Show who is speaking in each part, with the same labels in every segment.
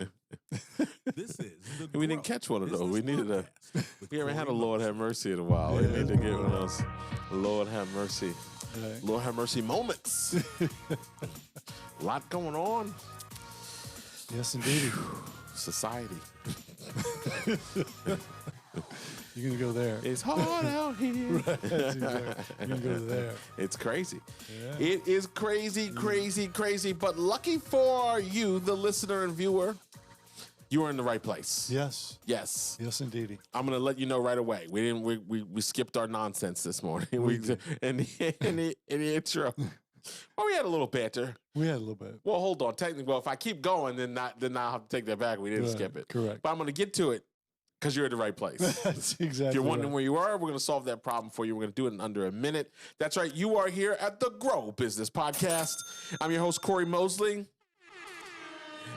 Speaker 1: mercy.
Speaker 2: This is the
Speaker 3: We didn't catch one of those.
Speaker 2: Business
Speaker 3: We needed a.
Speaker 2: Podcast with
Speaker 3: We haven't had a
Speaker 2: Cory
Speaker 3: Lord have mercy in a while. We need to get one of those Lord have mercy.
Speaker 1: Right.
Speaker 3: Lord have mercy moments. A lot going on.
Speaker 1: Yes, indeed.
Speaker 3: Society.
Speaker 1: You're going to go there.
Speaker 3: It's hard out here.
Speaker 1: Right, that's exactly. You're going to go there.
Speaker 3: It's crazy.
Speaker 1: Yeah.
Speaker 3: It is crazy, crazy. But lucky for you, the listener and viewer, you are in the right place.
Speaker 1: Yes.
Speaker 3: Yes.
Speaker 1: Yes, indeed.
Speaker 3: I'm gonna let you know right away. We didn't. We skipped our nonsense this morning. In the intro. Well, we had a little banter.
Speaker 1: We had a little bit.
Speaker 3: Well, hold on. Technically, well, if I keep going, then I'll have to take that back. We didn't skip it.
Speaker 1: Correct.
Speaker 3: But I'm gonna get to it because you're in the right place.
Speaker 1: That's exactly.
Speaker 3: If you're wondering
Speaker 1: right.
Speaker 3: where you are, we're going to solve that problem for you. We're going to do it in under a minute. That's right. You are here at the Grow Business Podcast. I'm your host, Cory Mosley.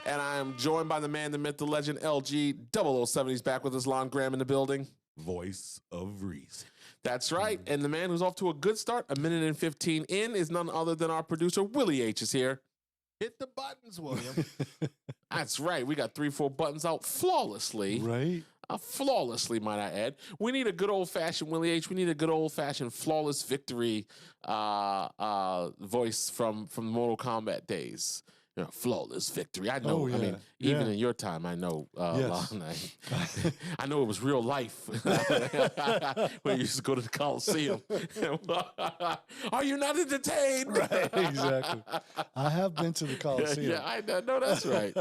Speaker 3: And I am joined by the man, the myth, the legend, LG 007. He's back with us, Lon Graham in the building.
Speaker 2: Voice of Reason.
Speaker 3: That's right. And the man who's off to a good start, a minute and 15 in, is none other than our producer, Willie H. is here.
Speaker 2: Hit the buttons, William.
Speaker 3: That's right. We got 3-4 buttons out flawlessly.
Speaker 1: Right.
Speaker 3: Flawlessly, might I add. We need a good old-fashioned Willie H. We need a good old-fashioned flawless victory voice from the Mortal Kombat days. You know, flawless victory. I know.
Speaker 1: Oh, yeah.
Speaker 3: I mean, even in your time, I know.
Speaker 1: Yes.
Speaker 3: I know it was real life when you used to go to the Coliseum. Are you not entertained?
Speaker 1: Right. Exactly. I have been to the Coliseum.
Speaker 3: Yeah, I know that's right.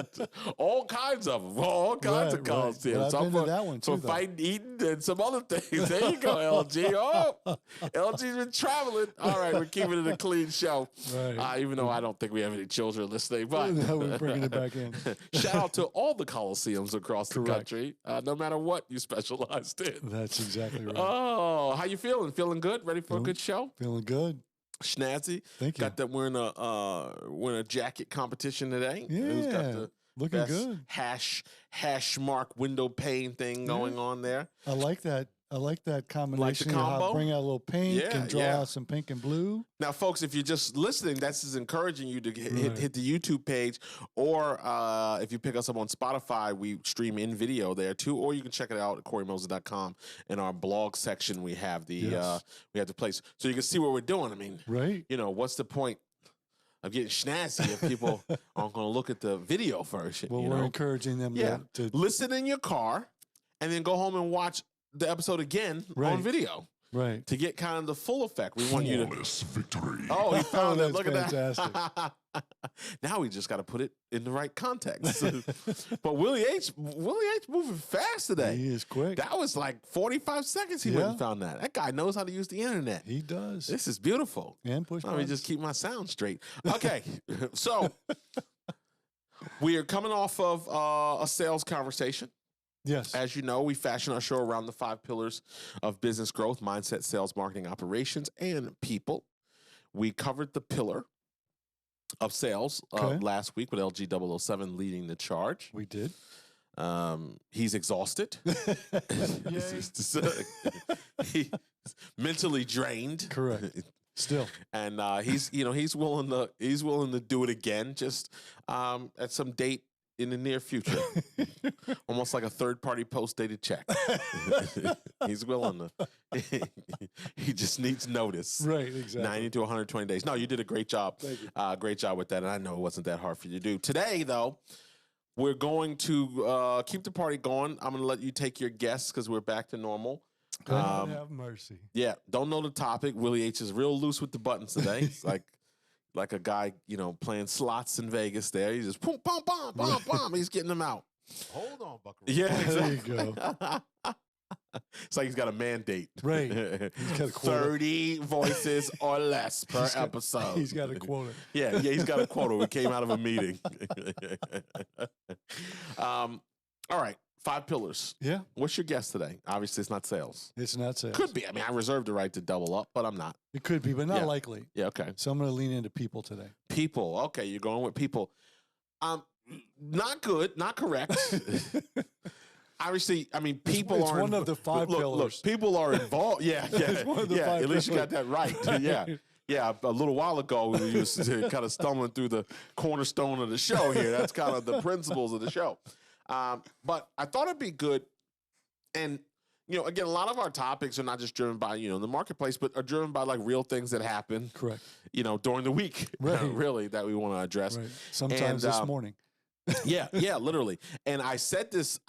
Speaker 3: All kinds of them. All kinds of
Speaker 1: Right.
Speaker 3: Coliseums.
Speaker 1: But I've been to that one too,
Speaker 3: For
Speaker 1: though.
Speaker 3: fighting, eating, and some other things. There you go, LG. Oh, LG's been traveling. All right, we're keeping it a clean show.
Speaker 1: Right.
Speaker 3: Even though I don't think we have any children listening. But
Speaker 1: No, we're bringing it back in.
Speaker 3: shout out to all the Coliseums across the
Speaker 1: Correct.
Speaker 3: country, no matter what you specialized in.
Speaker 1: That's exactly right.
Speaker 3: Oh, how you feeling? Feeling good? Ready for a good show?
Speaker 1: Feeling good.
Speaker 3: Snazzy.
Speaker 1: Thank you.
Speaker 3: Got that we're in a jacket competition today.
Speaker 1: Yeah.
Speaker 3: Who's got the
Speaker 1: Looking
Speaker 3: best
Speaker 1: good.
Speaker 3: hash mark window pane thing going on there?
Speaker 1: I like that. I like that combination.
Speaker 3: Like the combo?
Speaker 1: How bring out a little pink
Speaker 3: Yeah,
Speaker 1: and draw
Speaker 3: yeah.
Speaker 1: out some pink and blue.
Speaker 3: Now, folks, if you're just listening, that's just encouraging you to
Speaker 1: Right.
Speaker 3: hit the YouTube page, or if you pick us up on Spotify, we stream in video there too, or you can check it out at CoryMosley.com. In our blog section, we have the place, so you can see what we're doing. I mean,
Speaker 1: Right.
Speaker 3: you know, what's the point of getting snazzy if people aren't going to look at the video version?
Speaker 1: Well,
Speaker 3: you
Speaker 1: we're
Speaker 3: know?
Speaker 1: encouraging them to
Speaker 3: Listen in your car, and then go home and watch the episode again
Speaker 1: Right.
Speaker 3: on video.
Speaker 1: right.
Speaker 3: To get kind of the full effect, we want you to.
Speaker 2: Victory.
Speaker 3: Oh, he found it.
Speaker 1: that's
Speaker 3: Look at
Speaker 1: fantastic.
Speaker 3: that. Now we just got to put it in the right context. But Willie H moving fast today.
Speaker 1: He is quick.
Speaker 3: That was like 45 seconds he went and found that. That guy knows how to use the internet.
Speaker 1: He does.
Speaker 3: This is beautiful.
Speaker 1: And push
Speaker 3: Let me
Speaker 1: buttons.
Speaker 3: just keep my sound straight. Okay, so we are coming off of a sales conversation.
Speaker 1: Yes.
Speaker 3: As you know, we fashion our show around the 5 pillars of business growth: mindset, sales, marketing, operations, and people. We covered the pillar of sales last week with LG 007 leading the charge.
Speaker 1: We did.
Speaker 3: He's exhausted. He's mentally drained.
Speaker 1: Correct. Still.
Speaker 3: And he's willing to do it again, just at some date in the near future. Almost like a third-party post-dated check. He's willing to. He just needs notice.
Speaker 1: Right, exactly.
Speaker 3: 90 to 120 days. No, you did a great job.
Speaker 1: Thank you.
Speaker 3: Great job with that. And I know it wasn't that hard for you to do. Today, though, we're going to keep the party going. I'm going to let you take your guess because we're back to normal.
Speaker 1: God have mercy.
Speaker 3: Yeah, don't know the topic. Willie H is real loose with the buttons today. It's like a guy, playing slots in Vegas there. He's just boom, boom, boom, boom, boom. He's getting them out.
Speaker 2: Hold on, Buckaroo.
Speaker 3: Yeah,
Speaker 1: There
Speaker 3: exactly.
Speaker 1: you go.
Speaker 3: It's like he's got a mandate.
Speaker 1: Right. He's got a quota.
Speaker 3: 30 voices or less per episode.
Speaker 1: He's got a quota.
Speaker 3: Yeah, he's got a quota. We came out of a meeting. All right, 5 pillars.
Speaker 1: Yeah.
Speaker 3: What's your guess today? Obviously, it's not sales.
Speaker 1: It's not sales.
Speaker 3: Could be. I mean, I reserve the right to double up, but I'm not.
Speaker 1: It could be, but not
Speaker 3: Yeah.
Speaker 1: likely.
Speaker 3: Yeah, okay.
Speaker 1: So I'm going to lean into people today.
Speaker 3: People. Okay, you're going with people. Not good, not correct. Obviously, I mean, people
Speaker 1: It's
Speaker 3: are
Speaker 1: one of the 5 pillars.
Speaker 3: Look, people are involved. Yeah, yeah.
Speaker 1: It's one of the
Speaker 3: yeah.
Speaker 1: 5
Speaker 3: At least you got
Speaker 1: pillars.
Speaker 3: that right. Yeah. Yeah, a little while ago, we used to kind of stumbling through the cornerstone of the show here. That's kind of the principles of the show. But I thought it'd be good. And, again, a lot of our topics are not just driven by, the marketplace, but are driven by like real things that happen,
Speaker 1: Correct.
Speaker 3: During the week,
Speaker 1: Right.
Speaker 3: really, that we want to address.
Speaker 1: Right. Sometimes this morning.
Speaker 3: Yeah, literally. And I said this,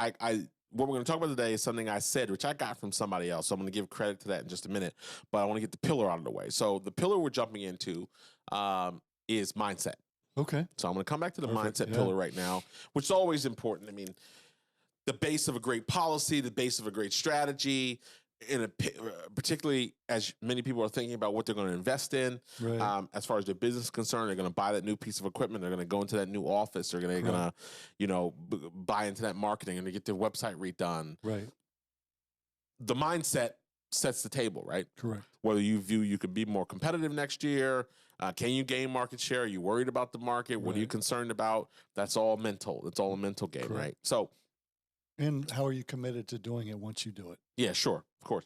Speaker 3: what we're going to talk about today is something I said, which I got from somebody else. So I'm going to give credit to that in just a minute, but I want to get the pillar out of the way. So the pillar we're jumping into is mindset.
Speaker 1: Okay.
Speaker 3: So I'm going to come back to the
Speaker 1: Perfect.
Speaker 3: mindset pillar right now, which is always important. I mean, the base of a great policy, the base of a great strategy, particularly as many people are thinking about what they're going to invest in.
Speaker 1: Right.
Speaker 3: As far as their business is concerned, they're going to buy that new piece of equipment. They're going to go into that new office. They're going to, buy into that marketing and to get their website redone.
Speaker 1: Right.
Speaker 3: The mindset sets the table, right?
Speaker 1: Correct.
Speaker 3: Whether you view you could be more competitive next year, can you gain market share? Are you worried about the market? What are you
Speaker 1: Right.
Speaker 3: concerned about? That's all mental. It's all a mental game,
Speaker 1: Correct.
Speaker 3: right? So.
Speaker 1: And how are you committed to doing it once you do it?
Speaker 3: Yeah, sure. Of course.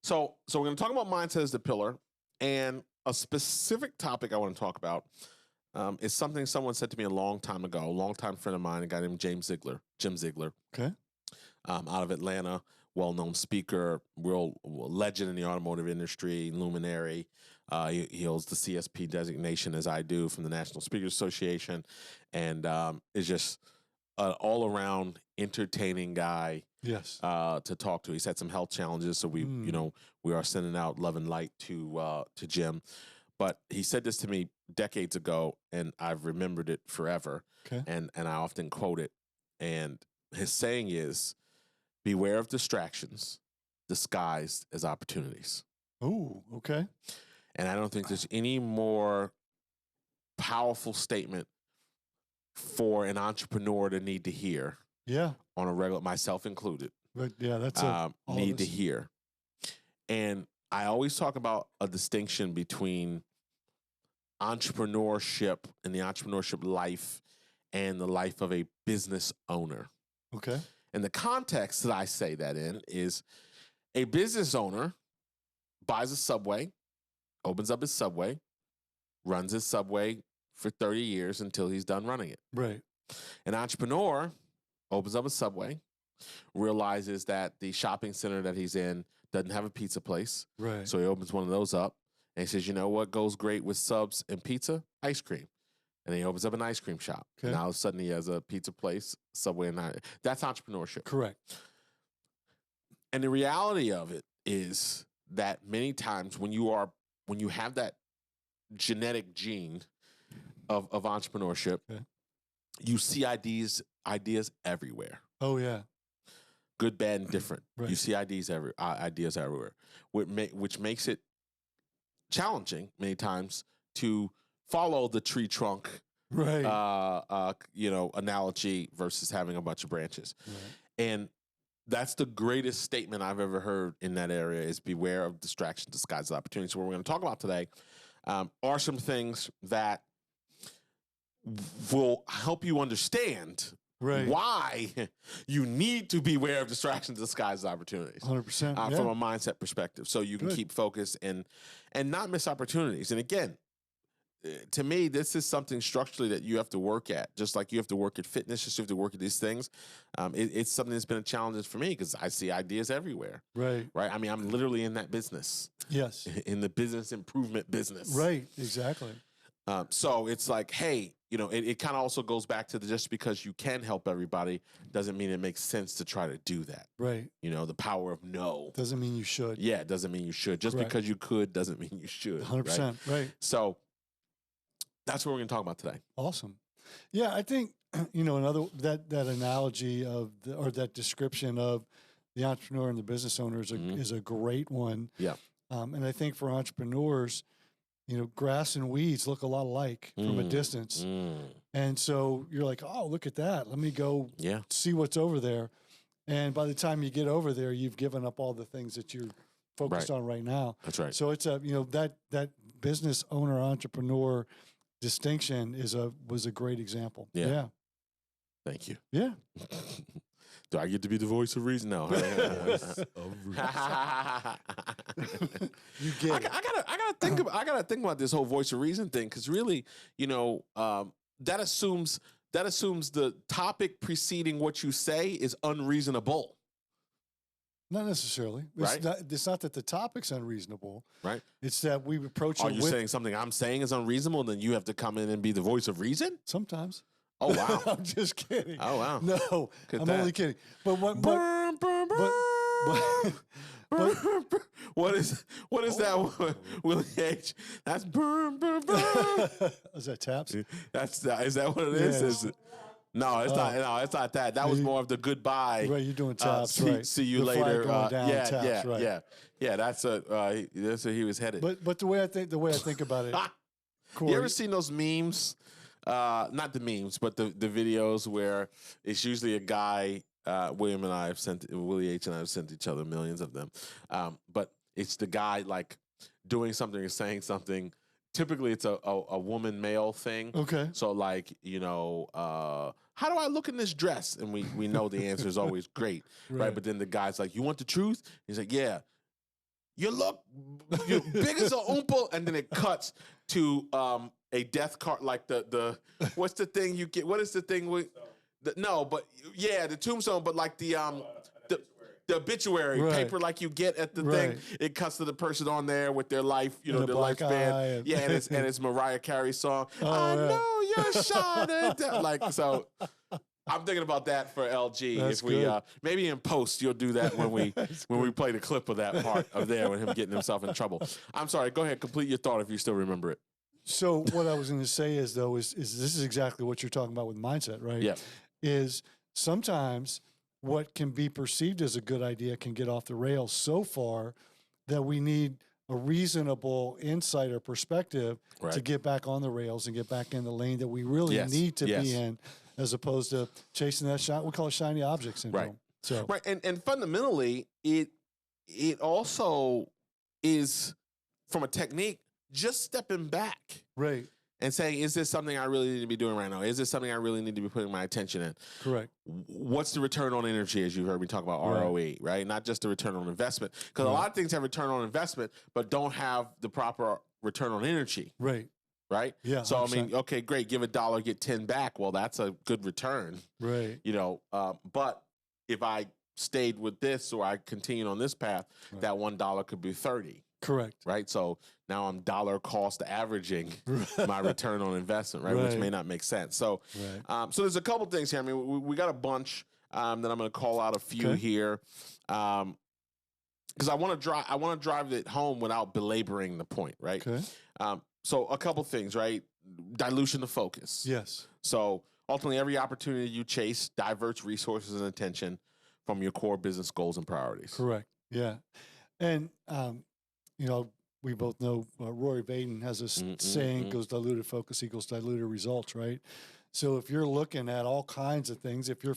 Speaker 3: So we're going to talk about mindset as the pillar, and a specific topic I want to talk about is something someone said to me a long time ago, a longtime friend of mine, a guy named Jim Ziegler.
Speaker 1: Okay.
Speaker 3: Out of Atlanta, well-known speaker, real legend in the automotive industry, luminary. He holds the CSP designation, as I do, from the National Speakers Association, and is just an all-around entertaining guy.
Speaker 1: Yes.
Speaker 3: To talk to. He's had some health challenges, so we are sending out love and light to Jim. But he said this to me decades ago, and I've remembered it forever.
Speaker 1: Okay.
Speaker 3: And I often quote it. And his saying is, "Beware of distractions disguised as opportunities."
Speaker 1: Oh, okay.
Speaker 3: And I don't think there's any more powerful statement for an entrepreneur to need to hear.
Speaker 1: Yeah.
Speaker 3: On a regular, myself included.
Speaker 1: But yeah, that's
Speaker 3: need to hear. And I always talk about a distinction between entrepreneurship and the entrepreneurship life and the life of a business owner.
Speaker 1: Okay.
Speaker 3: And the context that I say that in is a business owner buys a Subway, opens up his Subway, runs his Subway for 30 years until he's done running it.
Speaker 1: Right.
Speaker 3: An entrepreneur opens up a Subway, realizes that the shopping center that he's in doesn't have a pizza place.
Speaker 1: Right.
Speaker 3: So he opens one of those up and he says, you know what goes great with subs and pizza? Ice cream. And he opens up an ice cream shop.
Speaker 1: Okay.
Speaker 3: And now all of a sudden he has a pizza place, Subway, and that's entrepreneurship.
Speaker 1: Correct.
Speaker 3: And the reality of it is that many times when you have that genetic gene of entrepreneurship,
Speaker 1: okay.
Speaker 3: You see ideas everywhere.
Speaker 1: Oh yeah,
Speaker 3: good, bad, and different.
Speaker 1: Right.
Speaker 3: You see ideas everywhere, which makes it challenging many times to follow the tree trunk,
Speaker 1: right?
Speaker 3: Analogy versus having a bunch of branches,
Speaker 1: Right.
Speaker 3: and that's the greatest statement I've ever heard in that area is beware of distraction disguised as opportunity. So what we're going to talk about today are some things that will help you understand
Speaker 1: right.
Speaker 3: why you need to beware of distractions disguised as opportunities.
Speaker 1: 100%.
Speaker 3: From a mindset perspective. So you can keep focused and not miss opportunities. And again, to me, this is something structurally that you have to work at. Just like you have to work at fitness, just you have to work at these things. It's something that's been a challenge for me because I see ideas everywhere.
Speaker 1: Right.
Speaker 3: Right. I mean, I'm literally in that business.
Speaker 1: Yes.
Speaker 3: In the business improvement business.
Speaker 1: Right. Exactly.
Speaker 3: So it's like, hey, it kind of also goes back to just because you can help everybody doesn't mean it makes sense to try to do that.
Speaker 1: Right.
Speaker 3: The power of no.
Speaker 1: Doesn't mean you should.
Speaker 3: Yeah, it doesn't mean you should. Just
Speaker 1: Correct.
Speaker 3: because you could doesn't mean you should.
Speaker 1: 100%. Right.
Speaker 3: So that's what we're going to talk about today.
Speaker 1: Awesome. Yeah, I think, another that analogy of or that description of the entrepreneur and the business owner is a great one.
Speaker 3: Yeah.
Speaker 1: And I think for entrepreneurs, grass and weeds look a lot alike from a distance. And so you're like, oh, look at that. Let me go see what's over there. And by the time you get over there, you've given up all the things that you're focused on right now.
Speaker 3: That's right.
Speaker 1: So it's that business owner entrepreneur distinction was a great example.
Speaker 3: Yeah. Thank you.
Speaker 1: Yeah.
Speaker 3: Do I get to be the voice of reason? No.
Speaker 2: Voice of reason.
Speaker 1: You get it.
Speaker 3: I gotta think about this whole voice of reason thing, because really, that assumes the topic preceding what you say is unreasonable.
Speaker 1: Not necessarily.
Speaker 3: Right.
Speaker 1: It's not that the topic's unreasonable.
Speaker 3: Right.
Speaker 1: It's that we approach
Speaker 3: Are
Speaker 1: it
Speaker 3: you saying something I'm saying is unreasonable, then you have to come in and be the voice of reason?
Speaker 1: sometimes.
Speaker 3: Oh wow.
Speaker 1: I'm just kidding.
Speaker 3: Oh wow.
Speaker 1: No,
Speaker 3: Look at
Speaker 1: I'm
Speaker 3: that.
Speaker 1: only kidding. But what?
Speaker 3: Burn, burn, burn. What is that one? Willie H. That's burn, burn, burn.
Speaker 1: Is that taps?
Speaker 3: Is that what it is?
Speaker 1: Yeah.
Speaker 3: Is it? No, it's not. No, it's not that. That was more of the goodbye.
Speaker 1: Right, you're doing taps. Right.
Speaker 3: See you
Speaker 1: The flag
Speaker 3: later.
Speaker 1: going down,
Speaker 3: yeah,
Speaker 1: taps, right.
Speaker 3: yeah. That's where he was headed.
Speaker 1: But the way I think about it, Cory,
Speaker 3: You ever seen those memes? Not the memes, but the videos where it's usually a guy. Willie H. and I have sent each other millions of them. But it's the guy like doing something or saying something. Typically, it's a woman male thing.
Speaker 1: Okay.
Speaker 3: So like, how do I look in this dress? And we know the answer is always great, right? But then the guy's like, you want the truth? He's like, yeah. You're big as a oompa, and then it cuts to a death card, like the what's the thing you get? What is the thing the tombstone, but like the obituary
Speaker 1: Right.
Speaker 3: paper, like you get at the
Speaker 1: Right.
Speaker 3: thing. It cuts to the person on there with their life,
Speaker 1: And
Speaker 3: their
Speaker 1: a black eye
Speaker 3: lifespan.
Speaker 1: and-
Speaker 3: Yeah, and it's Mariah Carey's song.
Speaker 1: Oh,
Speaker 3: I
Speaker 1: yeah.
Speaker 3: know you're shining down. Like so. I'm thinking about that for LG.
Speaker 1: That's
Speaker 3: if we
Speaker 1: good.
Speaker 3: maybe in post you'll do that when we we play the clip of that part of there with him getting himself in trouble. I'm sorry. Go ahead. Complete your thought if you still remember it.
Speaker 1: So what I was going to say is this is exactly what you're talking about with mindset, right?
Speaker 3: Yeah.
Speaker 1: Is sometimes what can be perceived as a good idea can get off the rails so far that we need a reasonable insight or perspective
Speaker 3: Right.
Speaker 1: to get back on the rails and get back in the lane that we really
Speaker 3: Yes.
Speaker 1: need to
Speaker 3: Yes.
Speaker 1: be in, as opposed to chasing that shot. We call it shiny object syndrome.
Speaker 3: Right.
Speaker 1: So
Speaker 3: Right. And fundamentally, it also is from a technique just stepping back
Speaker 1: right,
Speaker 3: and saying, is this something I really need to be doing right now? Is this something I really need to be putting my attention in?
Speaker 1: correct,
Speaker 3: What's the return on energy, as you heard me talk about
Speaker 1: Right.
Speaker 3: ROE, right? Not just the return on investment. Because a
Speaker 1: Right.
Speaker 3: lot of things have return on investment, but don't have the proper return on energy,
Speaker 1: right,
Speaker 3: right?
Speaker 1: yeah.
Speaker 3: So, I mean,
Speaker 1: 100%.
Speaker 3: okay, great, give $1, get 10 back. Well, that's a good return,
Speaker 1: right,
Speaker 3: but if I stayed with this or I continued on this path,
Speaker 1: Right.
Speaker 3: that $1 could be 30.
Speaker 1: correct,
Speaker 3: Right, so now I'm dollar cost averaging my return on investment, right, which
Speaker 1: Right.
Speaker 3: may not make sense. So,
Speaker 1: right,
Speaker 3: so there's a couple things here. I mean, we got a bunch that I'm going to call out a few
Speaker 1: Okay.
Speaker 3: here, because I want to drive it home without belaboring the point, right?
Speaker 1: okay,
Speaker 3: So a couple things, right? Dilution of focus.
Speaker 1: yes,
Speaker 3: So ultimately, every opportunity you chase diverts resources and attention from your core business goals and priorities.
Speaker 1: correct, yeah, and we both know Rory Vaden has this saying, goes diluted focus equals diluted results, right? So if you're looking at all kinds of things, if you're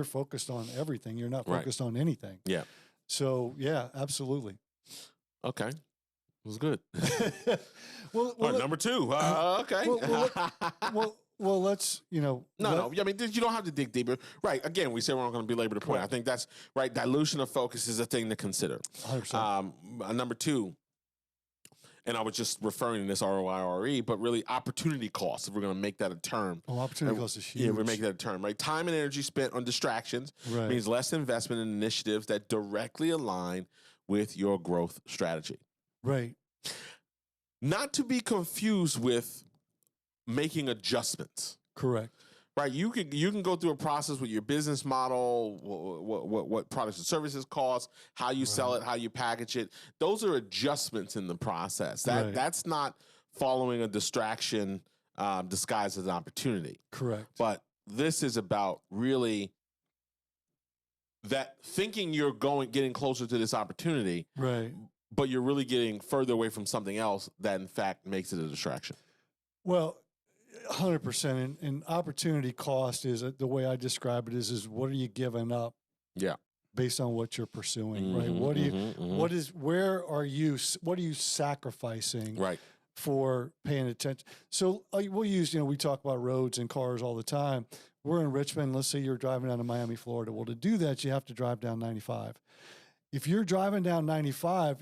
Speaker 1: focused on everything, you're not
Speaker 3: Right.
Speaker 1: focused on anything.
Speaker 3: Yeah.
Speaker 1: So yeah, absolutely.
Speaker 3: Okay. It was good.
Speaker 1: well,
Speaker 3: All right, number two. Okay.
Speaker 1: well, let's
Speaker 3: No. I mean, you don't have to dig deeper. Right. Again, we said we're not going to belabor the point.
Speaker 1: Correct.
Speaker 3: I think that's right. Dilution of focus is a thing to consider.
Speaker 1: 100%.
Speaker 3: Number two, and I was just referring to this ROI, but really opportunity cost, if we're going to make that a term.
Speaker 1: Opportunity cost is huge.
Speaker 3: Yeah, we're making that a term, right? Time and energy spent on distractions
Speaker 1: Right.
Speaker 3: means less investment in initiatives that directly align with your growth strategy.
Speaker 1: Right.
Speaker 3: Not to be confused with making adjustments.
Speaker 1: Correct.
Speaker 3: Right, you can go through a process with your business model, what products and services cost, how you sell it, how you package it. Those are adjustments in the process.
Speaker 1: Right.
Speaker 3: That's not following a distraction disguised as an opportunity.
Speaker 1: Correct.
Speaker 3: But this is about really that thinking you're getting closer to this opportunity,
Speaker 1: Right.
Speaker 3: but you're really getting further away from something else that in fact makes it a distraction.
Speaker 1: Well, 100%. And opportunity cost is the way I describe it is what are you giving up?
Speaker 3: Yeah.
Speaker 1: Based on what you're pursuing, right? What are you sacrificing
Speaker 3: Right.
Speaker 1: for paying attention? So we'll use, we talk about roads and cars all the time. we're in Richmond. Let's say you're driving down to Miami, Florida. Well, to do that, you have to drive down 95. If you're driving down 95,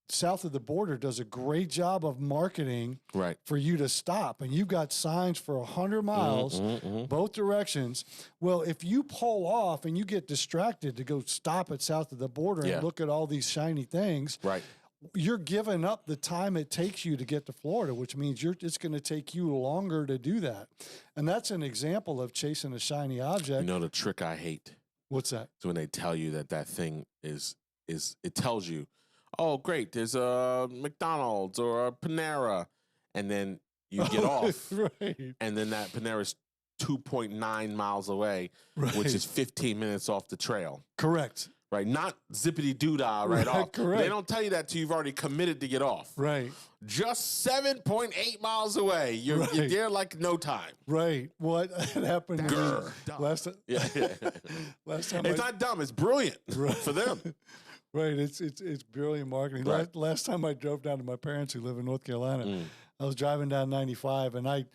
Speaker 1: south of the border does a great job of marketing for you to stop. And you've got signs for 100 miles, both directions. Well, if you pull off and you get distracted to go stop at south of the border and look at all these shiny things, you're giving up the time it takes you to get to Florida, which means it's going to take you longer to do that. And that's an example of chasing a shiny object.
Speaker 3: You know the trick I hate?
Speaker 1: What's that?
Speaker 3: So when they tell you that thing is it tells you, oh, great, there's a McDonald's or a Panera, and then you get off, and then that Panera's 2.9 miles away, which is 15 minutes off the trail.
Speaker 1: Correct.
Speaker 3: Right, not zippity-doo-dah right off.
Speaker 1: Correct.
Speaker 3: They don't tell you that till you've already committed to get off.
Speaker 1: Right.
Speaker 3: Just 7.8 miles away. You're there like no time.
Speaker 1: Right. What happened to me last time? Last time
Speaker 3: it's not dumb. It's brilliant for them.
Speaker 1: Right. It's brilliant marketing.
Speaker 3: Right.
Speaker 1: Last time I drove down to my parents who live in North Carolina, I was driving down 95, and I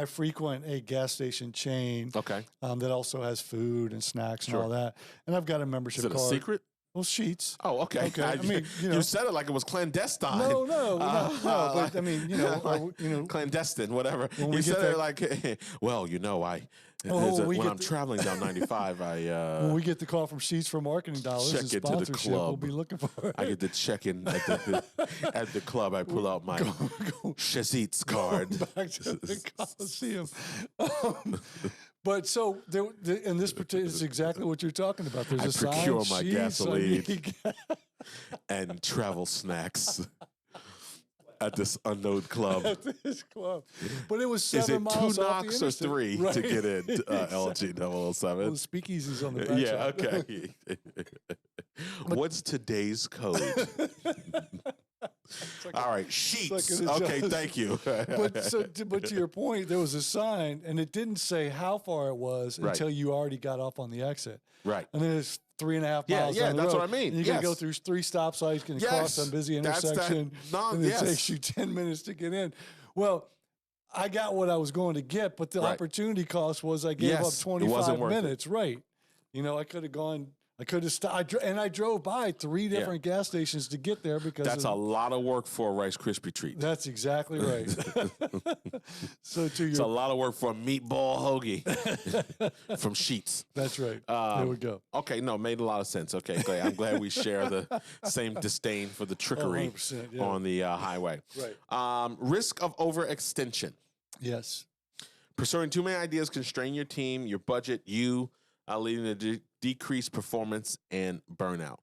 Speaker 1: frequent a gas station chain that also has food and snacks and all that. And I've got a membership card.
Speaker 3: Is it a secret?
Speaker 1: Well, Sheets.
Speaker 3: Oh, okay.
Speaker 1: I mean,
Speaker 3: you said it like it was clandestine.
Speaker 1: No. But I mean,
Speaker 3: clandestine, whatever. You said it like, well, when I'm traveling down 95,
Speaker 1: when we get the call from Sheets for marketing dollars and sponsorship, we'll be looking for it.
Speaker 3: I get the check-in at the club. I pull out my Sheets card.
Speaker 1: Back to the Coliseum. But so, in this particular, it's exactly what you're talking about. There's a sign. I procure my gasoline
Speaker 3: and travel snacks at this unknown club.
Speaker 1: At this club. But it was 7 miles
Speaker 3: Is it 2
Speaker 1: off
Speaker 3: knocks
Speaker 1: the
Speaker 3: or 3 to get in LG 007?
Speaker 1: Well, the speakeasy's on the back
Speaker 3: side. Okay. What's today's code? All right, Sheets. Okay, thank you.
Speaker 1: But to your point, there was a sign, and it didn't say how far it was until you already got off on the exit.
Speaker 3: Right.
Speaker 1: And then it's 3.5 miles down the
Speaker 3: that's
Speaker 1: road.
Speaker 3: what I mean.
Speaker 1: And you got to go through 3 stop signs, going to cross some busy intersection, and it takes you 10 minutes to get in. Well, I got what I was going to get, but the opportunity cost was I gave up 25 minutes. Right. I could have gone. I could have stopped, and I drove by 3 different gas stations to get there because
Speaker 3: that's a lot of work for a Rice Krispie treat.
Speaker 1: That's exactly right.
Speaker 3: It's a lot of work for a meatball hoagie from Sheets.
Speaker 1: That's right. There we go.
Speaker 3: Okay, made a lot of sense. Okay, great. I'm glad we share the same disdain for the trickery on the highway.
Speaker 1: Right.
Speaker 3: Risk of overextension.
Speaker 1: Yes.
Speaker 3: Pursuing too many ideas constrain your team, your budget, leading to decreased performance and burnout.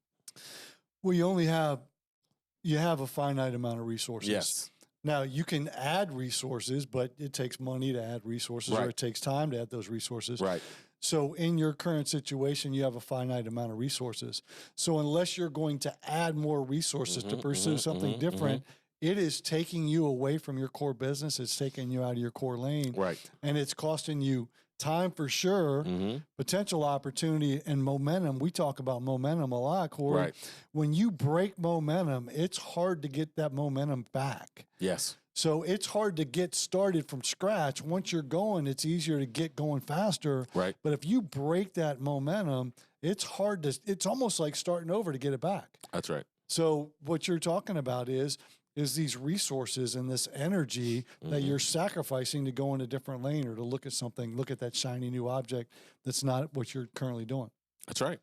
Speaker 1: Well, you have a finite amount of resources.
Speaker 3: Yes.
Speaker 1: Now, you can add resources, but it takes money to add resources, or it takes time to add those resources.
Speaker 3: Right.
Speaker 1: So in your current situation, you have a finite amount of resources. So unless you're going to add more resources to pursue something different, it is taking you away from your core business. It's taking you out of your core lane.
Speaker 3: Right.
Speaker 1: And it's costing you time for sure, potential opportunity, and momentum. We talk about momentum a lot, Cory.
Speaker 3: Right.
Speaker 1: When you break momentum, it's hard to get that momentum back.
Speaker 3: Yes.
Speaker 1: So it's hard to get started from scratch. Once you're going, it's easier to get going faster.
Speaker 3: Right.
Speaker 1: But if you break that momentum, it's almost like starting over to get it back.
Speaker 3: That's right.
Speaker 1: So what you're talking about is these resources and this energy that you're sacrificing to go in a different lane or to look at that shiny new object that's not what you're currently doing.
Speaker 3: That's right.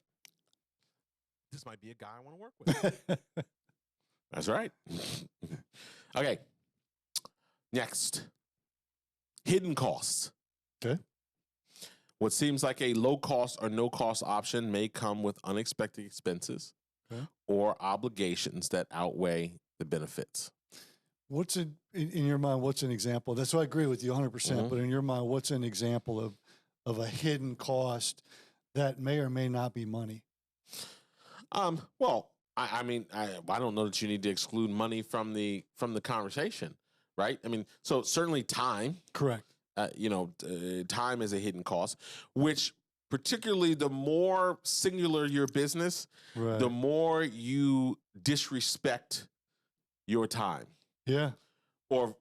Speaker 3: This might be a guy I want to work with. That's right. Okay. Next. Hidden costs.
Speaker 1: Okay.
Speaker 3: What seems like a low cost or no cost option may come with unexpected expenses or obligations that outweigh the benefits.
Speaker 1: What's in your mind? What's an example? That's why I agree with you 100%. But in your mind, what's an example of a hidden cost that may or may not be money?
Speaker 3: Well, I mean, I don't know that you need to exclude money from the conversation, right? I mean, so certainly time.
Speaker 1: Correct.
Speaker 3: Time is a hidden cost, which particularly the more singular your business, the more you disrespect your time.
Speaker 1: Yeah.
Speaker 3: Or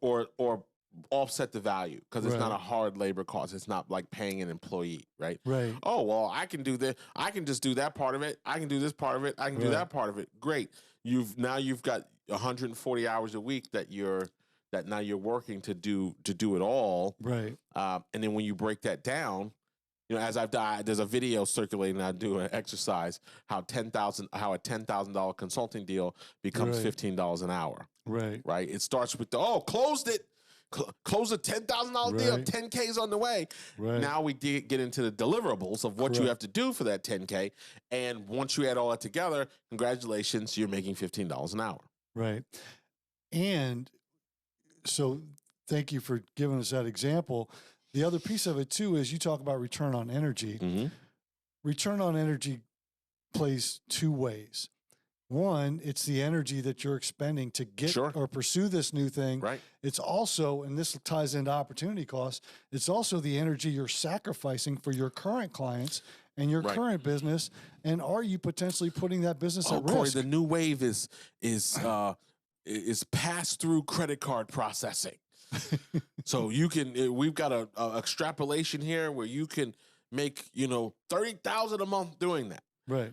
Speaker 3: offset the value because it's not a hard labor cost. It's not like paying an employee, right?
Speaker 1: Right.
Speaker 3: Oh, well, I can do that. I can just do that part of it. I can do this part of it. I can do that part of it. Great. You've got 140 hours a week that now you're working to do it all.
Speaker 1: Right.
Speaker 3: And then when you break that down, as I've died, there's a video circulating. I do an exercise how a $10,000 consulting deal becomes $15 an hour.
Speaker 1: Right.
Speaker 3: Right. It starts with closed it. Close a $10,000 deal. 10K's on the way.
Speaker 1: Right.
Speaker 3: Now we get into the deliverables of what you have to do for that 10K. And once you add all that together, congratulations, you're making $15 an hour.
Speaker 1: Right. And so thank you for giving us that example. The other piece of it too is you talk about return on energy.
Speaker 3: Mm-hmm.
Speaker 1: Return on energy plays two ways. One, it's the energy that you're expending to get or pursue this new thing.
Speaker 3: Right.
Speaker 1: It's also, and this ties into opportunity costs, it's also the energy you're sacrificing for your current clients and your current business. And are you potentially putting that business at risk?
Speaker 3: Cory, the new wave is pass-through credit card processing. So we've got a extrapolation here where you can make, $30,000 a month doing that.
Speaker 1: Right.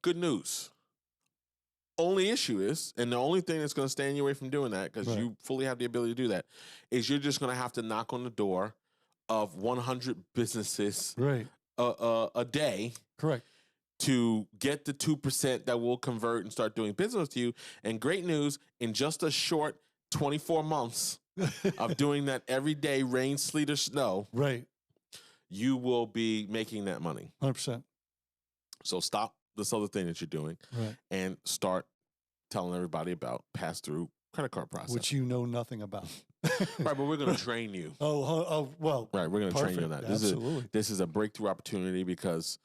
Speaker 3: Good news. Only issue is, and the only thing that's going to stand you away from doing that, because you fully have the ability to do that, is you're just going to have to knock on the door of 100 businesses a day.
Speaker 1: Correct.
Speaker 3: To get the 2% that will convert and start doing business with you. And great news, in just a short 24 months of doing that every day, rain, sleet, or snow, you will be making that money.
Speaker 1: 100%.
Speaker 3: So stop this other thing that you're doing and start telling everybody about pass-through credit card process.
Speaker 1: Which you know nothing about.
Speaker 3: Right, but we're going to train you.
Speaker 1: Well.
Speaker 3: Right, we're going to train you on that.
Speaker 1: Absolutely.
Speaker 3: This is a breakthrough opportunity because,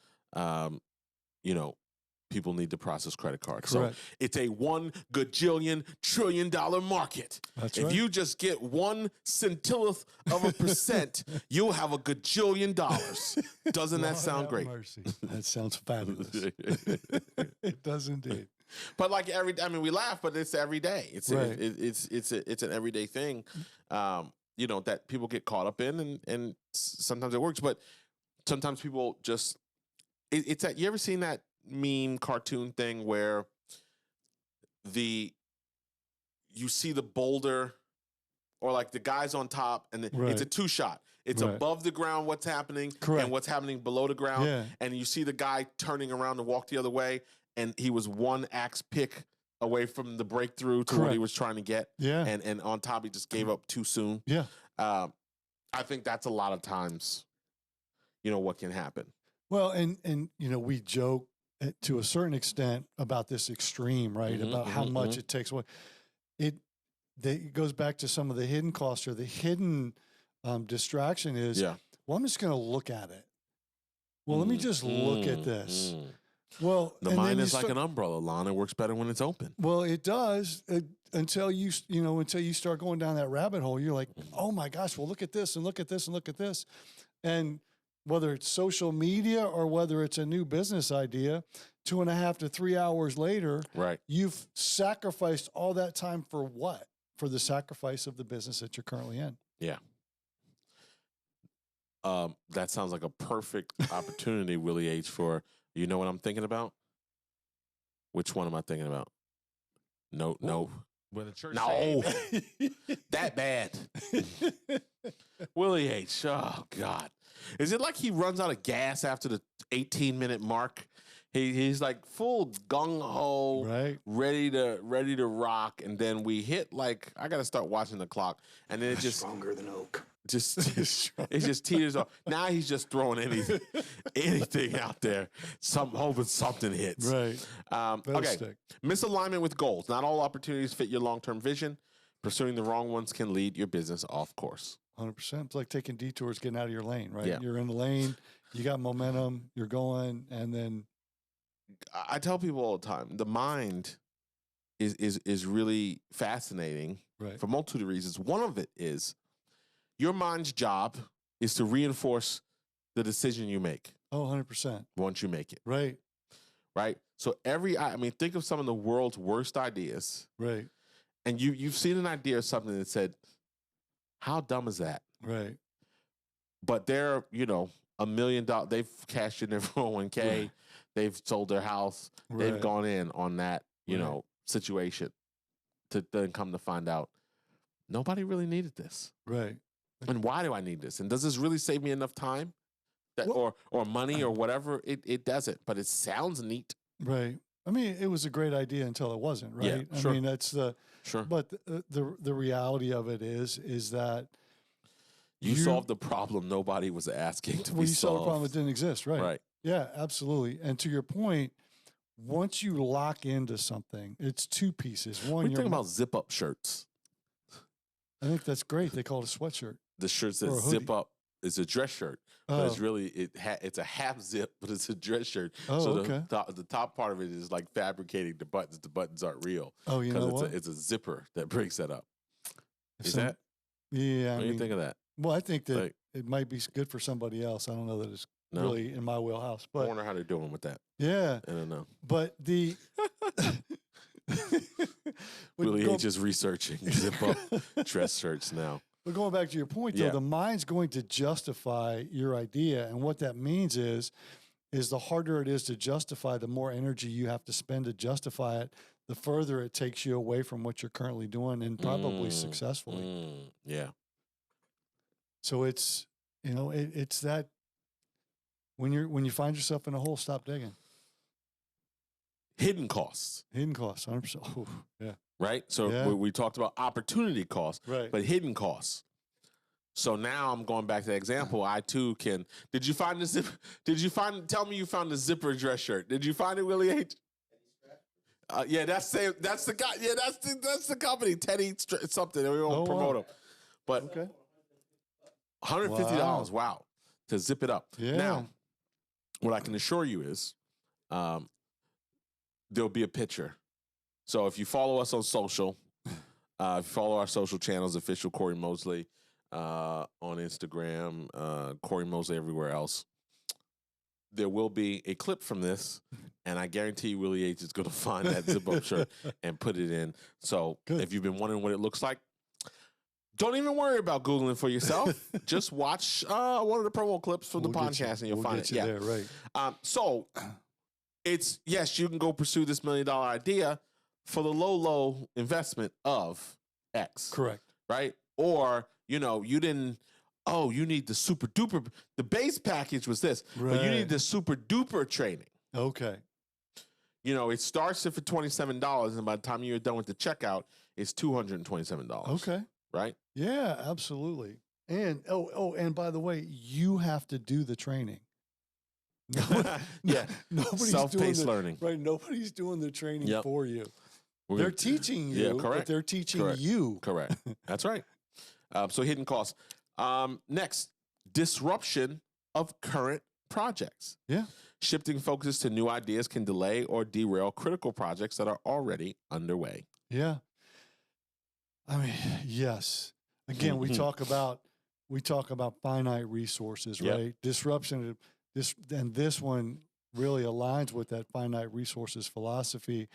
Speaker 3: people need to process credit cards.
Speaker 1: Correct.
Speaker 3: So it's a $1 gajillion trillion market.
Speaker 1: That's
Speaker 3: if you just get 1 centillionth of a percent, you'll have a gajillion dollars. Doesn't that sound great?
Speaker 1: Mercy. That sounds fabulous. It does indeed.
Speaker 3: But we laugh, but it's every day. It's an everyday thing, that people get caught up in, and sometimes it works, but sometimes people just. It's that, you ever seen that meme cartoon thing where you see the boulder or like the guy's on top and it's a 2-shot. It's above the ground what's happening and what's happening below the ground. And you see the guy turning around to walk the other way, and he was 1 axe pick away from the breakthrough to what he was trying to get. And on top he just gave up too soon. I think that's a lot of times what can happen.
Speaker 1: Well, and we joke to a certain extent about this extreme, right? About how much it takes away. It goes back to some of the hidden costs or the hidden distraction is, well, I'm just going to look at it. Well, let me just look at this. Well,
Speaker 3: the mind is like an umbrella, Lon. It works better when it's open.
Speaker 1: Well, it does until you start going down that rabbit hole. You're like, oh my gosh, well, look at this and look at this and look at this. And whether it's social media or whether it's a new business idea, 2.5 to 3 hours later, you've sacrificed all that time for what? For the sacrifice of the business that you're currently in.
Speaker 3: Yeah. That sounds like a perfect opportunity, Willie H., for, you know what I'm thinking about? Which one am I thinking about? No.
Speaker 2: When the church
Speaker 3: that bad. Willie H., oh, God. Is it like he runs out of gas after the 18-minute mark? He's like full gung-ho, ready to rock, and then we hit I got to start watching the clock, and then it just
Speaker 4: stronger than oak.
Speaker 3: It just teeters off. Now he's just throwing anything out there, hoping something hits.
Speaker 1: Right.
Speaker 3: Okay. Misalignment with goals. Not all opportunities fit your long-term vision. Pursuing the wrong ones can lead your business off course.
Speaker 1: 100%. It's like taking detours, getting out of your lane, right?
Speaker 3: Yeah.
Speaker 1: You're in the lane, you got momentum, you're going, and then.
Speaker 3: I tell people all the time, the mind is really fascinating for a multitude of reasons. One of it is your mind's job is to reinforce the decision you make.
Speaker 1: Oh, 100%.
Speaker 3: Once you make it.
Speaker 1: Right.
Speaker 3: So think of some of the world's worst ideas.
Speaker 1: Right.
Speaker 3: And you've seen an idea of something that said, How dumb is that?
Speaker 1: Right.
Speaker 3: But they're, $1 million. They've cashed in their 401k. Right. They've sold their house. Right. They've gone in on that, situation to then come to find out nobody really needed this.
Speaker 1: Right.
Speaker 3: And why do I need this? And does this really save me enough time or money or whatever? It doesn't, but it sounds neat.
Speaker 1: Right. I mean, it was a great idea until it wasn't, right?
Speaker 3: Yeah, sure.
Speaker 1: I mean, that's but the reality of it is that
Speaker 3: you solved the problem nobody was asking to be solved.
Speaker 1: You solved a problem that didn't exist, right?
Speaker 3: Right.
Speaker 1: Yeah, absolutely. And to your point, once you lock into something, it's two pieces. One,
Speaker 3: we're talking about zip-up shirts.
Speaker 1: I think that's great. They call it a sweatshirt.
Speaker 3: The shirts that zip up is a dress shirt, but it's really it's a half zip, but it's a dress shirt.
Speaker 1: Oh,
Speaker 3: so
Speaker 1: okay.
Speaker 3: The top part of it is like fabricating the buttons. The buttons aren't real.
Speaker 1: Oh, you know what?
Speaker 3: It's a zipper that breaks that up. That?
Speaker 1: Yeah.
Speaker 3: What do you think of that?
Speaker 1: Well, I think that it might be good for somebody else. I don't know that it's really in my wheelhouse. But
Speaker 3: I wonder how they're doing with that.
Speaker 1: Yeah.
Speaker 3: I don't know.
Speaker 1: But the
Speaker 3: Willie H is researching zip up dress shirts now.
Speaker 1: But going back to your point, though, the mind's going to justify your idea. And what that means is the harder it is to justify, the more energy you have to spend to justify it, the further it takes you away from what you're currently doing and probably successfully.
Speaker 3: Yeah.
Speaker 1: So it's, it's that when you find yourself in a hole, stop digging.
Speaker 3: Hidden costs.
Speaker 1: 100%. Oh, yeah.
Speaker 3: Right? So we talked about opportunity costs,
Speaker 1: right,
Speaker 3: but hidden costs. So now I'm going back to the example. I too can. Did you find the zip? Tell me you found the zipper dress shirt. Did you find it, Willie H? That's the guy. Yeah, that's the company. Teddy something. We won't promote him. But $150. Wow. To zip it up.
Speaker 1: Yeah.
Speaker 3: Now, what I can assure you is, there'll be a picture. So if you follow us on social, if you follow our social channels, official Cory Mosley on Instagram, Cory Mosley everywhere else, there will be a clip from this, and I guarantee you Willie H is going to find that zip-up shirt and put it in. So if you've been wondering what it looks like, don't even worry about Googling for yourself. Just watch one of the promo clips from the podcast, and you'll find it.
Speaker 1: There, right.
Speaker 3: So it's, yes, you can go pursue this $1 million idea for the low investment of X.
Speaker 1: Correct.
Speaker 3: Right? Or, you didn't, you need the super duper, the base package was this, but you need the super duper training.
Speaker 1: Okay.
Speaker 3: It starts at for $27, and by the time you're done with the checkout, it's $227.
Speaker 1: Okay.
Speaker 3: Right?
Speaker 1: Yeah, absolutely. And, and by the way, you have to do the training. Nobody's
Speaker 3: self-paced learning.
Speaker 1: Right. Nobody's doing the training for you. They're teaching you,
Speaker 3: correct.
Speaker 1: But they're teaching you.
Speaker 3: Correct. That's right. So hidden costs. Next, disruption of current projects.
Speaker 1: Yeah.
Speaker 3: Shifting focus to new ideas can delay or derail critical projects that are already underway.
Speaker 1: Yeah. I mean, yes. Again, we talk about finite resources, right? Disruption. This one really aligns with that finite resources philosophy.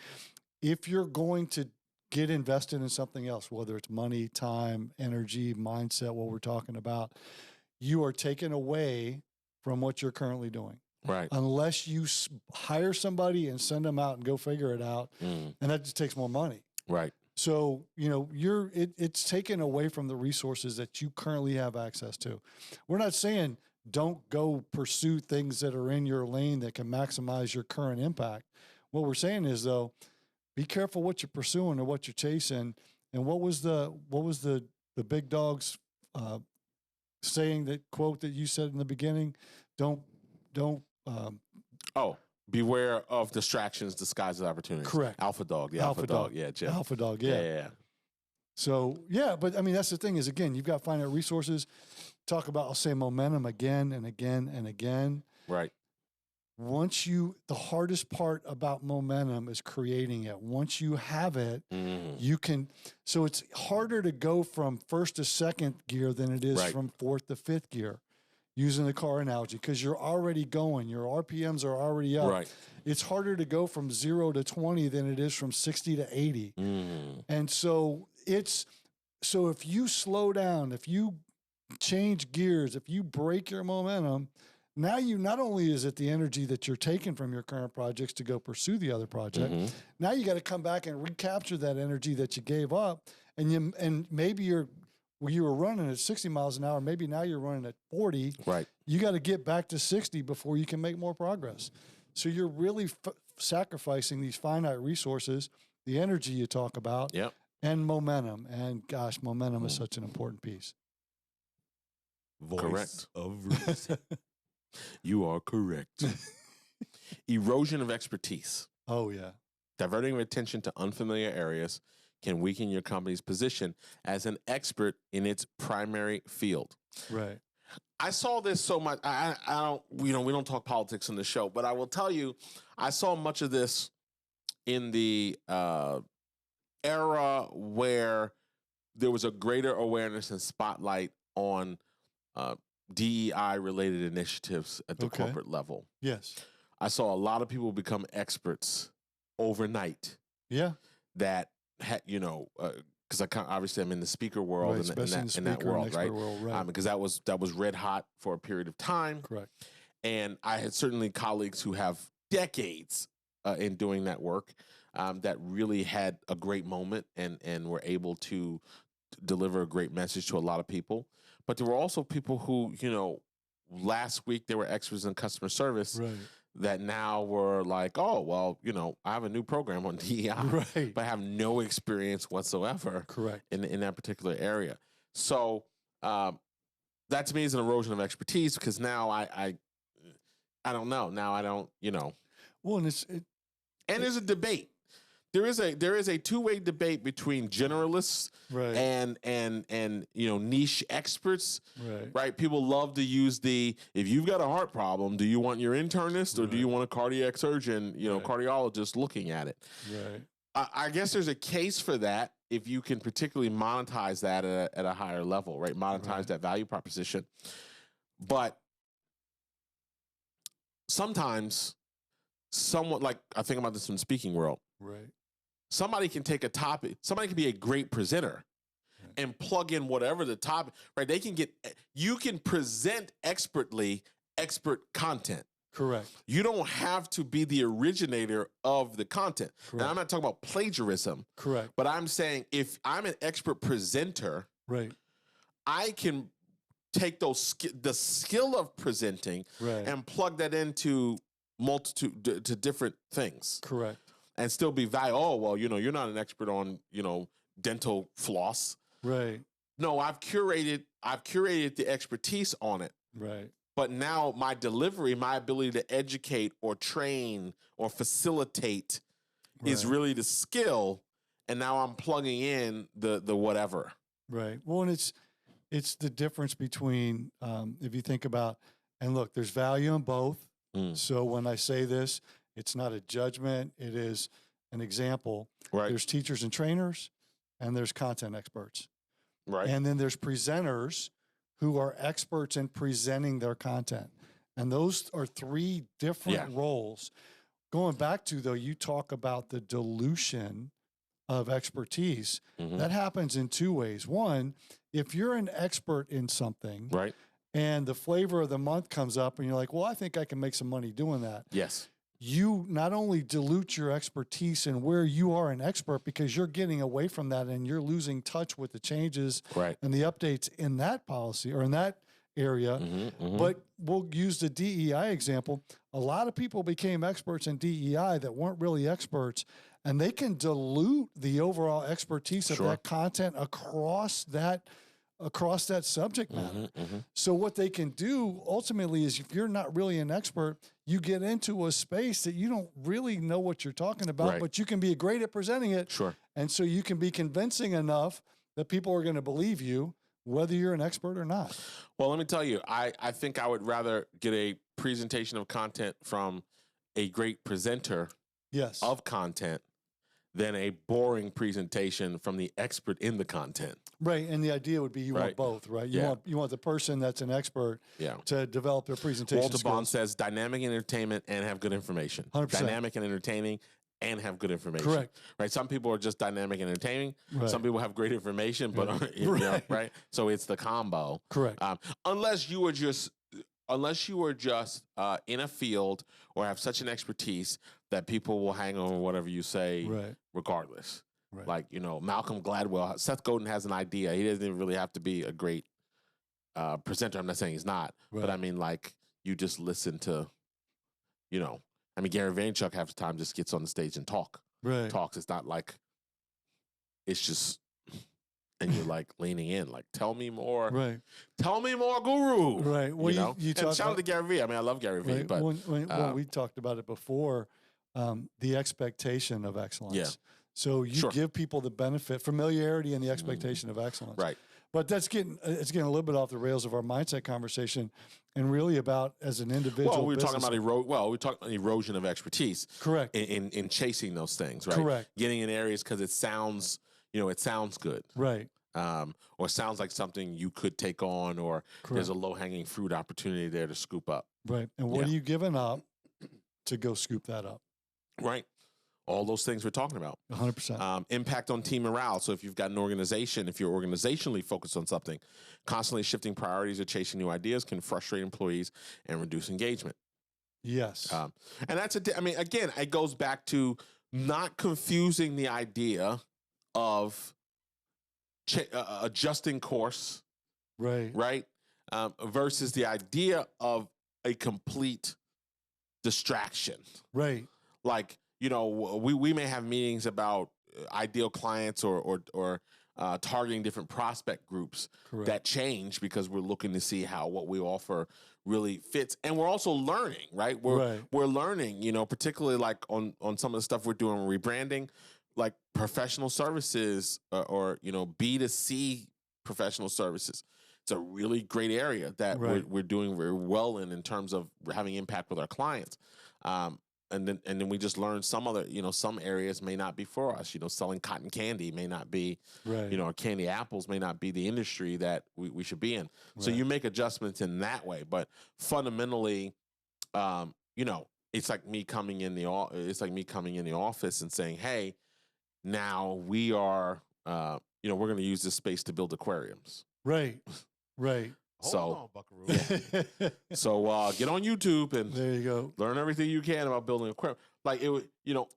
Speaker 1: If you're going to get invested in something else, whether it's money, time, energy, mindset, what we're talking about, you are taken away from what you're currently doing.
Speaker 3: Right.
Speaker 1: Unless you hire somebody and send them out and go figure it out. And that just takes more money.
Speaker 3: Right.
Speaker 1: So, it's taken away from the resources that you currently have access to. We're not saying don't go pursue things that are in your lane that can maximize your current impact. What we're saying is, though, be careful what you're pursuing or what you're chasing. And what was the big dog's saying, that quote that you said in the beginning?
Speaker 3: Beware of distractions disguised as opportunities.
Speaker 1: Correct.
Speaker 3: Alpha dog. The alpha dog. Yeah, Jim.
Speaker 1: Alpha dog. Yeah.
Speaker 3: Yeah.
Speaker 1: So, but I mean, that's the thing is, again, you've got finite resources. Talk about, I'll say, momentum again and again and again.
Speaker 3: Right.
Speaker 1: The hardest part about momentum is creating it. Once you have it, you can, so it's harder to go from first to second gear than it is from fourth to fifth gear, using the car analogy, because you're already going, your RPMs are already up.
Speaker 3: Right.
Speaker 1: It's harder to go from 0 to 20 than it is from 60 to 80. And so So if you slow down, if you change gears, if you break your momentum, now you not only is it the energy that you're taking from your current projects to go pursue the other project, now you got to come back and recapture that energy that you gave up, and maybe you were running at 60 miles an hour, maybe now you're running at 40.
Speaker 3: Right.
Speaker 1: You got to get back to 60 before you can make more progress. So you're really sacrificing these finite resources, the energy you talk about, and momentum. And gosh, momentum is such an important piece.
Speaker 2: Voice
Speaker 3: Correct.
Speaker 2: of reason.
Speaker 3: You are correct. Erosion of expertise.
Speaker 1: Oh, yeah.
Speaker 3: Diverting attention to unfamiliar areas can weaken your company's position as an expert in its primary field.
Speaker 1: Right.
Speaker 3: I saw this so much. I don't, we don't talk politics in the show, but I will tell you, I saw much of this in the era where there was a greater awareness and spotlight on DEI-related initiatives at the corporate level.
Speaker 1: Yes.
Speaker 3: I saw a lot of people become experts overnight.
Speaker 1: Yeah.
Speaker 3: That had, because obviously I'm in the speaker world,
Speaker 1: right,
Speaker 3: in that world, right?
Speaker 1: World, right.
Speaker 3: Because that was red hot for a period of time.
Speaker 1: Correct.
Speaker 3: And I had certainly colleagues who have decades in doing that work that really had a great moment and were able to deliver a great message to a lot of people. But there were also people who, last week they were experts in customer service.
Speaker 1: Right.
Speaker 3: That now were like, oh, well, I have a new program on DEI,
Speaker 1: right.
Speaker 3: but I have no experience whatsoever.
Speaker 1: Correct.
Speaker 3: In that particular area. So that to me is an erosion of expertise, because now I don't know. Now I don't,
Speaker 1: Well, and
Speaker 3: there's a debate. There is a two-way debate between generalists
Speaker 1: right.
Speaker 3: and niche experts.
Speaker 1: Right.
Speaker 3: People love to use if you've got a heart problem, do you want your internist or do you want a cardiac surgeon, cardiologist looking at it?
Speaker 1: Right.
Speaker 3: I guess there's a case for that if you can particularly monetize that at a higher level, right? Monetize that value proposition. But sometimes someone, like I think about this in the speaking world,
Speaker 1: right.
Speaker 3: Somebody can take a topic, somebody can be a great presenter and plug in whatever the topic, right? You can present expertly expert content.
Speaker 1: Correct.
Speaker 3: You don't have to be the originator of the content.
Speaker 1: Correct.
Speaker 3: Now, I'm not talking about plagiarism.
Speaker 1: Correct.
Speaker 3: But I'm saying if I'm an expert presenter,
Speaker 1: right,
Speaker 3: I can take the skill of presenting and plug that into to different things.
Speaker 1: Correct.
Speaker 3: And still be valuable. Oh, well, you're not an expert on, dental floss.
Speaker 1: Right.
Speaker 3: No, I've curated the expertise on it.
Speaker 1: Right.
Speaker 3: But now my delivery, my ability to educate or train or facilitate is really the skill. And now I'm plugging in the whatever.
Speaker 1: Right. Well, and it's the difference between, if you think about, and look, there's value in both. So when I say this, it's not a judgment. It is an example.
Speaker 3: Right.
Speaker 1: There's teachers and trainers, and there's content experts.
Speaker 3: Right.
Speaker 1: And then there's presenters who are experts in presenting their content. And those are three different roles. Going back to, though, you talk about the dilution of expertise. That happens in two ways. One, if you're an expert in something, and the flavor of the month comes up and you're like, well, I think I can make some money doing that.
Speaker 3: Yes.
Speaker 1: You not only dilute your expertise and where you are an expert, because you're getting away from that and you're losing touch with the changes and the updates in that policy or in that area. But we'll use the DEI example. A lot of people became experts in DEI that weren't really experts, and they can dilute the overall expertise of that content across that subject matter. So what they can do ultimately is, if you're not really an expert, you get into a space that you don't really know what you're talking about, but you can be great at presenting it. And so you can be convincing enough that people are going to believe you, whether you're an expert or not.
Speaker 3: Well, let me tell you, I think I would rather get a presentation of content from a great presenter of content than a boring presentation from the expert in the content.
Speaker 1: Right, and the idea would be you want both, right? You want the person that's an expert to develop their presentation
Speaker 3: Walter
Speaker 1: skills.
Speaker 3: Bond says dynamic entertainment and have good information.
Speaker 1: 100%.
Speaker 3: Dynamic and entertaining and have good information.
Speaker 1: Correct.
Speaker 3: Right. Some people are just dynamic and entertaining.
Speaker 1: Right.
Speaker 3: Some people have great information, but
Speaker 1: Right.
Speaker 3: you know, right. So it's the combo.
Speaker 1: Correct.
Speaker 3: Unless you are just in a field or have such an expertise that people will hang on whatever you say,
Speaker 1: Right.
Speaker 3: regardless.
Speaker 1: Right.
Speaker 3: Like, you know, Malcolm Gladwell, Seth Godin has an idea. He doesn't even really have to be a great presenter. I'm not saying he's not,
Speaker 1: Right.
Speaker 3: but I mean, like, you just listen to, you know, I mean, Gary Vaynerchuk half the time just gets on the stage and talks. It's not like, it's just, and you're like leaning in, like, tell me more.
Speaker 1: Right.
Speaker 3: Tell me more, guru.
Speaker 1: Right. Well,
Speaker 3: you know?
Speaker 1: you
Speaker 3: And
Speaker 1: talk
Speaker 3: shout out to Gary Vee. I mean, I love Gary Vee,
Speaker 1: right.
Speaker 3: but
Speaker 1: when we talked about it before, the expectation of excellence.
Speaker 3: Yeah.
Speaker 1: So you
Speaker 3: Sure.
Speaker 1: give people the benefit, familiarity, and the expectation of excellence.
Speaker 3: right.
Speaker 1: But it's getting a little bit off the rails of our mindset conversation, and really about as an individual.
Speaker 3: Well, we were talking
Speaker 1: business-
Speaker 3: about erosion of expertise.
Speaker 1: Correct.
Speaker 3: In chasing those things, right?
Speaker 1: Correct.
Speaker 3: Getting in areas because it sounds good.
Speaker 1: Right.
Speaker 3: Or sounds like something you could take on, or there's
Speaker 1: Correct.
Speaker 3: a low-hanging fruit opportunity there to scoop up.
Speaker 1: Right. And what
Speaker 3: Yeah.
Speaker 1: are you giving up to go scoop that up?
Speaker 3: Right. All those things we're talking about.
Speaker 1: 100%.
Speaker 3: Impact on team morale. So if you've got an organization, if you're organizationally focused on something, constantly shifting priorities or chasing new ideas can frustrate employees and reduce engagement.
Speaker 1: Yes.
Speaker 3: And that's again, it goes back to not confusing the idea of adjusting course,
Speaker 1: right.
Speaker 3: right? Versus the idea of a complete distraction.
Speaker 1: Right.
Speaker 3: Like, you know, we may have meetings about ideal clients or targeting different prospect groups
Speaker 1: Correct.
Speaker 3: that change because we're looking to see how what we offer really fits. And we're also learning, right? We're learning, you know, particularly like on some of the stuff we're doing rebranding, like professional services or you know, B2C professional services. It's a really great area that we're doing very well in terms of having impact with our clients. And then we just learned some other, you know, some areas may not be for us. You know, selling cotton candy may not be, you know, or candy apples may not be the industry that we should be in. So you make adjustments in that way. But fundamentally, you know, it's like me coming in the office and saying, hey, now we are, you know, we're going to use this space to build aquariums.
Speaker 1: Right. Right.
Speaker 2: Hold on, Buckaroo.
Speaker 3: So get on YouTube and
Speaker 1: there you go.
Speaker 3: Learn everything you can about building aquarium. Like it would, you know,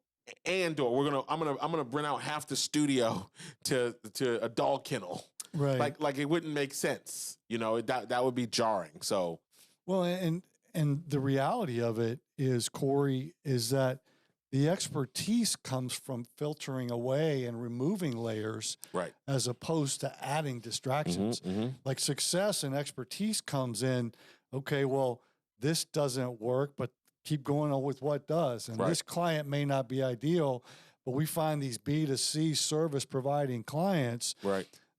Speaker 3: or I'm gonna rent out half the studio to a dog kennel.
Speaker 1: Right.
Speaker 3: Like it wouldn't make sense. You know, that would be jarring. So
Speaker 1: well, and the reality of it is, Cory, is that the expertise comes from filtering away and removing layers,
Speaker 3: right,
Speaker 1: as opposed to adding distractions. Like success and expertise comes in, okay, well, this doesn't work, but keep going on with what does. And this client may not be ideal, but we find these B2C service providing clients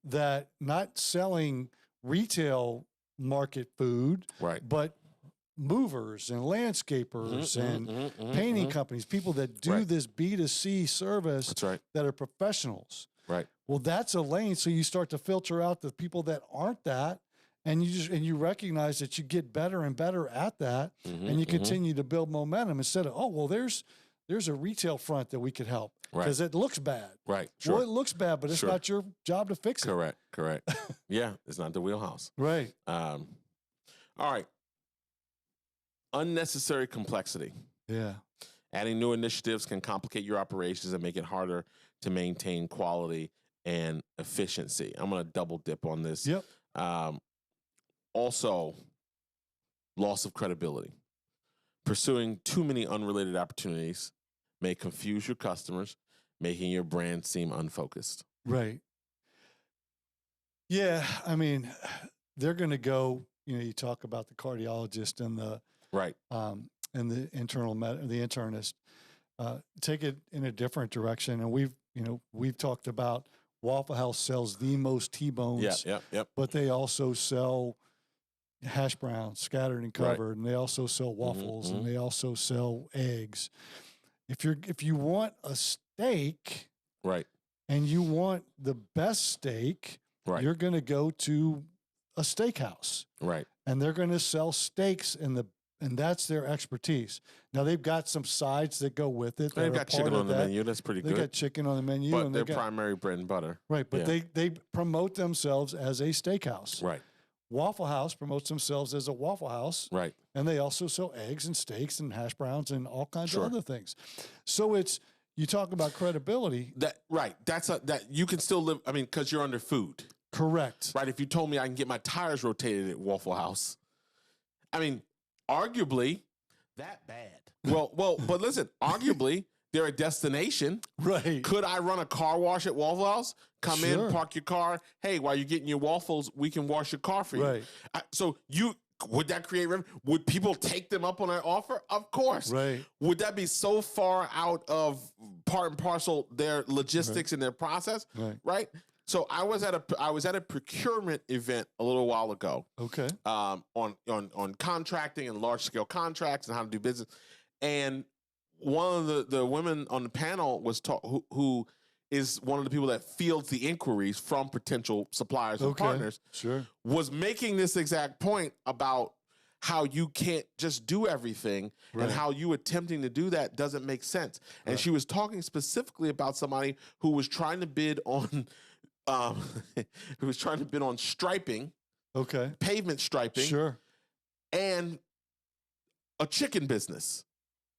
Speaker 1: that not selling retail market food, but movers and landscapers and painting companies, people that do this B2C service that are professionals.
Speaker 3: Right.
Speaker 1: Well, that's a lane. So you start to filter out the people that aren't that, and you recognize that you get better and better at that, and you continue to build momentum instead of, oh, well, there's a retail front that we could help because it looks bad.
Speaker 3: Right. Sure.
Speaker 1: Well, it looks bad, but it's not your job to fix it.
Speaker 3: Correct. Yeah, it's not the wheelhouse.
Speaker 1: Right.
Speaker 3: All right. Unnecessary complexity.
Speaker 1: Yeah.
Speaker 3: Adding new initiatives can complicate your operations and make it harder to maintain quality and efficiency. I'm going to double dip on this.
Speaker 1: Yep.
Speaker 3: Also, loss of credibility. Pursuing too many unrelated opportunities may confuse your customers, making your brand seem unfocused.
Speaker 1: Right. Yeah. I mean, they're going to go, you know, you talk about the cardiologist and the and the the internist, take it in a different direction. And we've talked about Waffle House sells the most T-bones, but they also sell hash browns scattered and covered, and they also sell waffles, and they also sell eggs. If you want a steak, and you want the best steak, you're going to go to a steakhouse, and they're going to sell steaks in and that's their expertise. Now they've got some sides that go with it.
Speaker 3: They've got chicken on the menu. That's pretty good.
Speaker 1: They got chicken on the menu,
Speaker 3: but
Speaker 1: and
Speaker 3: their primary bread and butter.
Speaker 1: Right, but they promote themselves as a steakhouse.
Speaker 3: Right.
Speaker 1: Waffle House promotes themselves as a Waffle House.
Speaker 3: Right.
Speaker 1: And they also sell eggs and steaks and hash browns and all kinds of other things. So you talk about credibility.
Speaker 3: That you can still live. I mean, because you're under food.
Speaker 1: Correct.
Speaker 3: Right. If you told me I can get my tires rotated at Waffle House, I mean, arguably
Speaker 2: that bad.
Speaker 3: Well, but listen, arguably they're a destination.
Speaker 1: Right.
Speaker 3: Could I run a car wash at Waffle House? Come in, park your car. Hey, while you're getting your waffles, we can wash your car for you.
Speaker 1: Right.
Speaker 3: So would that create revenue? Would people take them up on that offer? Of course.
Speaker 1: Right.
Speaker 3: Would that be so far out of part and parcel their logistics and their process? Right. So I was at a procurement event a little while ago.
Speaker 1: Okay.
Speaker 3: On contracting and large scale contracts and how to do business, and one of the women on the panel was who is one of the people that fields the inquiries from potential suppliers and partners.
Speaker 1: Sure.
Speaker 3: Was making this exact point about how you can't just do everything and how you attempting to do that doesn't make sense. And she was talking specifically about somebody who was trying to bid on striping.
Speaker 1: Okay.
Speaker 3: Pavement striping.
Speaker 1: Sure.
Speaker 3: And a chicken business.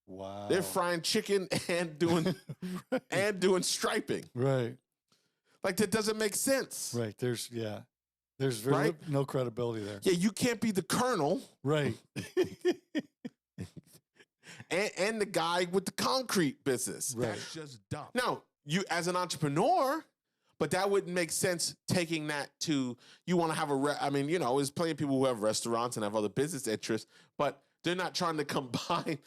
Speaker 1: Wow.
Speaker 3: They're frying chicken and doing striping.
Speaker 1: Right.
Speaker 3: Like that doesn't make sense.
Speaker 1: Right. There's no credibility there.
Speaker 3: Yeah, you can't be the colonel.
Speaker 1: Right.
Speaker 3: and the guy with the concrete business.
Speaker 1: Right.
Speaker 2: That's just dumb.
Speaker 3: Now, you as an entrepreneur, but that wouldn't make sense taking that to, you want to have there's plenty of people who have restaurants and have other business interests, but they're not trying to combine.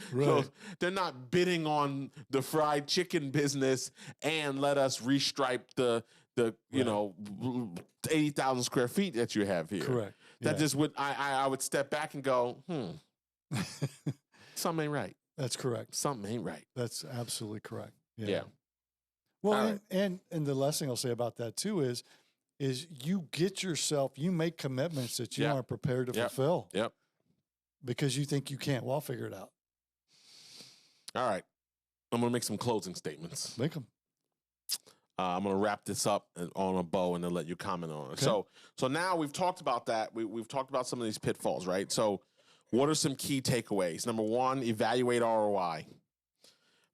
Speaker 3: They're not bidding on the fried chicken business and let us restripe the 80,000 square feet that you have here.
Speaker 1: Correct.
Speaker 3: That just would, I would step back and go, something ain't right.
Speaker 1: That's correct.
Speaker 3: Something ain't right.
Speaker 1: That's absolutely correct.
Speaker 3: Yeah.
Speaker 1: Well, and the last thing I'll say about that too is you make commitments that you aren't prepared to fulfill.
Speaker 3: Yep.
Speaker 1: Because you think you can't. Well, I'll figure it out.
Speaker 3: All right. I'm going to make some closing statements.
Speaker 1: Make them.
Speaker 3: I'm going to wrap this up on a bow and then let you comment on it. Okay. So now we've talked about that. We've talked about some of these pitfalls, right? So what are some key takeaways? Number one, evaluate ROI.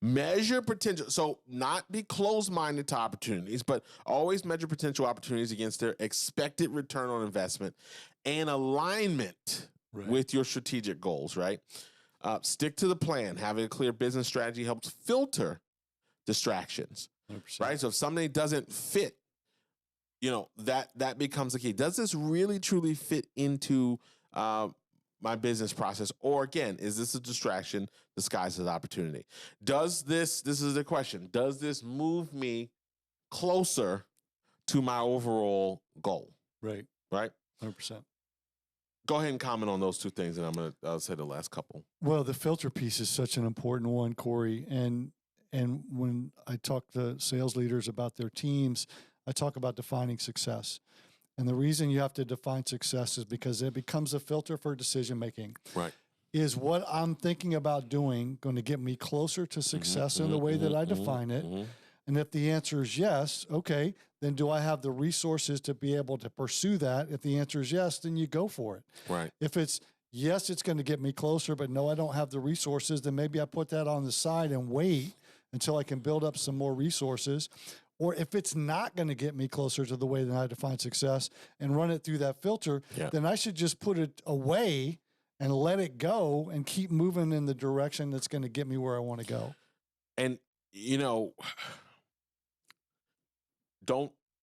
Speaker 3: Measure potential. So not be closed-minded to opportunities, but always measure potential opportunities against their expected return on investment and alignment with your strategic goals, right? Stick to the plan. Having a clear business strategy helps filter distractions, 100%. Right? So if something doesn't fit, that becomes the key. Does this really truly fit into my business process? Or again, is this a distraction disguised as opportunity? This is the question, does this move me closer to my overall goal?
Speaker 1: Right.
Speaker 3: Right?
Speaker 1: 100%.
Speaker 3: Go ahead and comment on those two things, and I'll say the last couple.
Speaker 1: Well, the filter piece is such an important one, Cory. And when I talk to sales leaders about their teams, I talk about defining success. And the reason you have to define success is because it becomes a filter for decision making.
Speaker 3: Right.
Speaker 1: Is what I'm thinking about doing going to get me closer to success in the way that I define it? And if the answer is yes, okay, then do I have the resources to be able to pursue that? If the answer is yes, then you go for it.
Speaker 3: Right.
Speaker 1: If it's yes, it's going to get me closer, but no, I don't have the resources, then maybe I put that on the side and wait until I can build up some more resources. Or if it's not going to get me closer to the way that I define success and run it through that filter, then I should just put it away and let it go and keep moving in the direction that's going to get me where I want to go.
Speaker 3: And,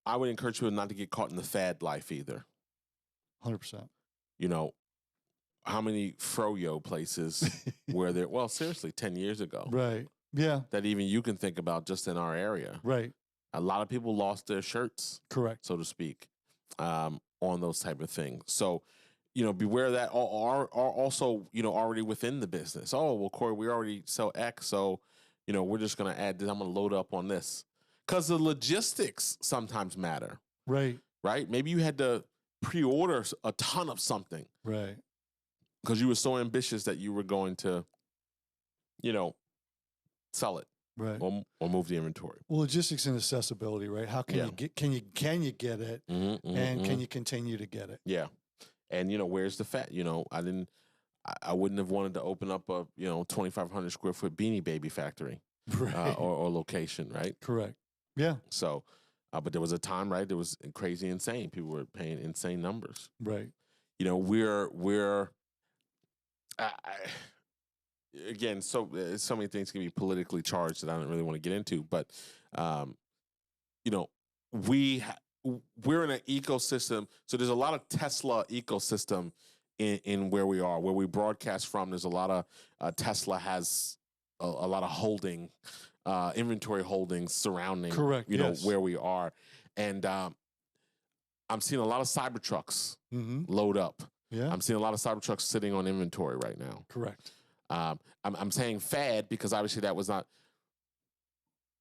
Speaker 3: I would encourage people not to get caught in the fad life either.
Speaker 1: 100%.
Speaker 3: How many froyo places where seriously, 10 years ago.
Speaker 1: Right. Yeah.
Speaker 3: That even you can think about just in our area.
Speaker 1: Right.
Speaker 3: A lot of people lost their shirts.
Speaker 1: Correct.
Speaker 3: So to speak, on those type of things. So, beware of that. Are also, already within the business. Oh, well, Cory, we already sell X. So, we're just going to add this. I'm going to load up on this. Because the logistics sometimes matter.
Speaker 1: Right.
Speaker 3: Right? Maybe you had to pre-order a ton of something.
Speaker 1: Right.
Speaker 3: because you were so ambitious that you were going to, sell it,
Speaker 1: right,
Speaker 3: or move the inventory.
Speaker 1: Well, logistics and accessibility, right? How can you get? Can you get it? And can you continue to get it?
Speaker 3: Yeah, and where's the fat? I wouldn't have wanted to open up a 2,500 square foot Beanie Baby factory,
Speaker 1: right,
Speaker 3: or location, right?
Speaker 1: Correct. Yeah.
Speaker 3: So, but there was a time, right? There was crazy, insane. People were paying insane numbers,
Speaker 1: right?
Speaker 3: We're again, so many things can be politically charged that I don't really want to get into, but we're in an ecosystem. So there's a lot of Tesla ecosystem in where we are, where we broadcast from. There's a lot of Tesla has a lot of holding, inventory holdings surrounding,
Speaker 1: correct,
Speaker 3: where we are, and I'm seeing a lot of Cybertrucks load up.
Speaker 1: Yeah,
Speaker 3: I'm seeing a lot of Cybertrucks sitting on inventory right now.
Speaker 1: Correct.
Speaker 3: I'm saying fad because obviously that was not.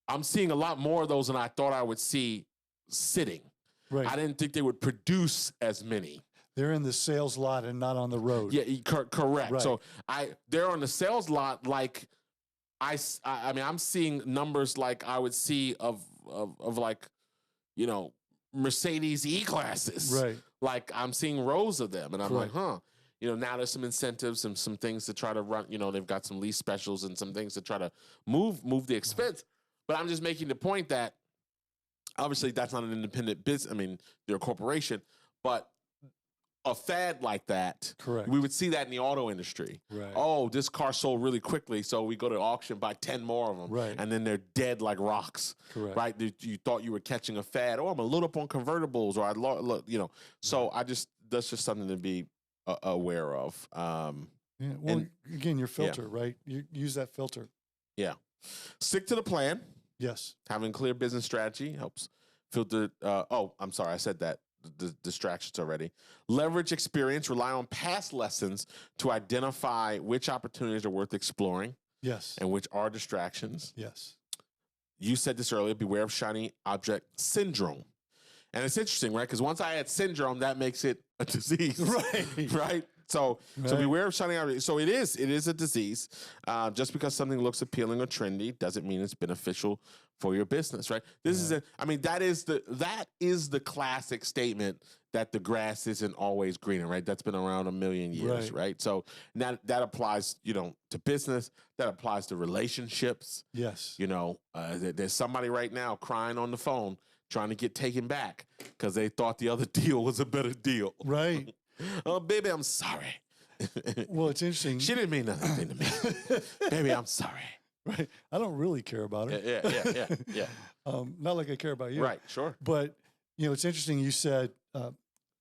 Speaker 3: I'm seeing a lot more of those than I thought I would see sitting.
Speaker 1: Right.
Speaker 3: I didn't think they would produce as many.
Speaker 1: They're in the sales lot and not on the road.
Speaker 3: Yeah, correct.
Speaker 1: Right.
Speaker 3: So they're on the sales lot. Like I mean, I'm seeing numbers like I would see of like, Mercedes E-classes.
Speaker 1: Right.
Speaker 3: Like I'm seeing rows of them, and I'm
Speaker 1: Correct.
Speaker 3: like, huh. Now there's some incentives and some things to try to run. They've got some lease specials and some things to try to move the expense. But I'm just making the point that obviously that's not an independent business. I mean, they're a corporation, but a fad like that,
Speaker 1: correct,
Speaker 3: we would see that in the auto industry.
Speaker 1: Right.
Speaker 3: Oh, this car sold really quickly, so we go to auction, buy 10 more of them,
Speaker 1: right,
Speaker 3: and then they're dead like rocks.
Speaker 1: Correct.
Speaker 3: Right? You thought you were catching a fad. Oh, I'm a little up on convertibles, or I look, So that's just something to be aware of.
Speaker 1: Yeah. Well, again, your filter, right? You use that filter.
Speaker 3: Yeah. Stick to the plan.
Speaker 1: Yes.
Speaker 3: Having clear business strategy helps filter. I'm sorry, I said that. The distractions already. Leverage experience. Rely on past lessons to identify which opportunities are worth exploring.
Speaker 1: Yes.
Speaker 3: And which are distractions.
Speaker 1: Yes.
Speaker 3: You said this earlier. Beware of shiny object syndrome. And it's interesting, right? Because once I add syndrome, that makes it a disease.
Speaker 1: Right.
Speaker 3: Right? So beware of shiny objects. So it is a disease. Just because something looks appealing or trendy doesn't mean it's beneficial for your business, right? That is the classic statement that the grass isn't always greener, right? That's been around a million years, right? So now that applies, to business. That applies to relationships.
Speaker 1: Yes.
Speaker 3: There's somebody right now crying on the phone trying to get taken back because they thought the other deal was a better deal.
Speaker 1: Right.
Speaker 3: Oh, baby, I'm sorry.
Speaker 1: Well, it's interesting.
Speaker 3: She didn't mean nothing to me. Baby, I'm sorry.
Speaker 1: Right. I don't really care about her.
Speaker 3: Yeah.
Speaker 1: Not like I care about you.
Speaker 3: Right, sure.
Speaker 1: But, it's interesting. You said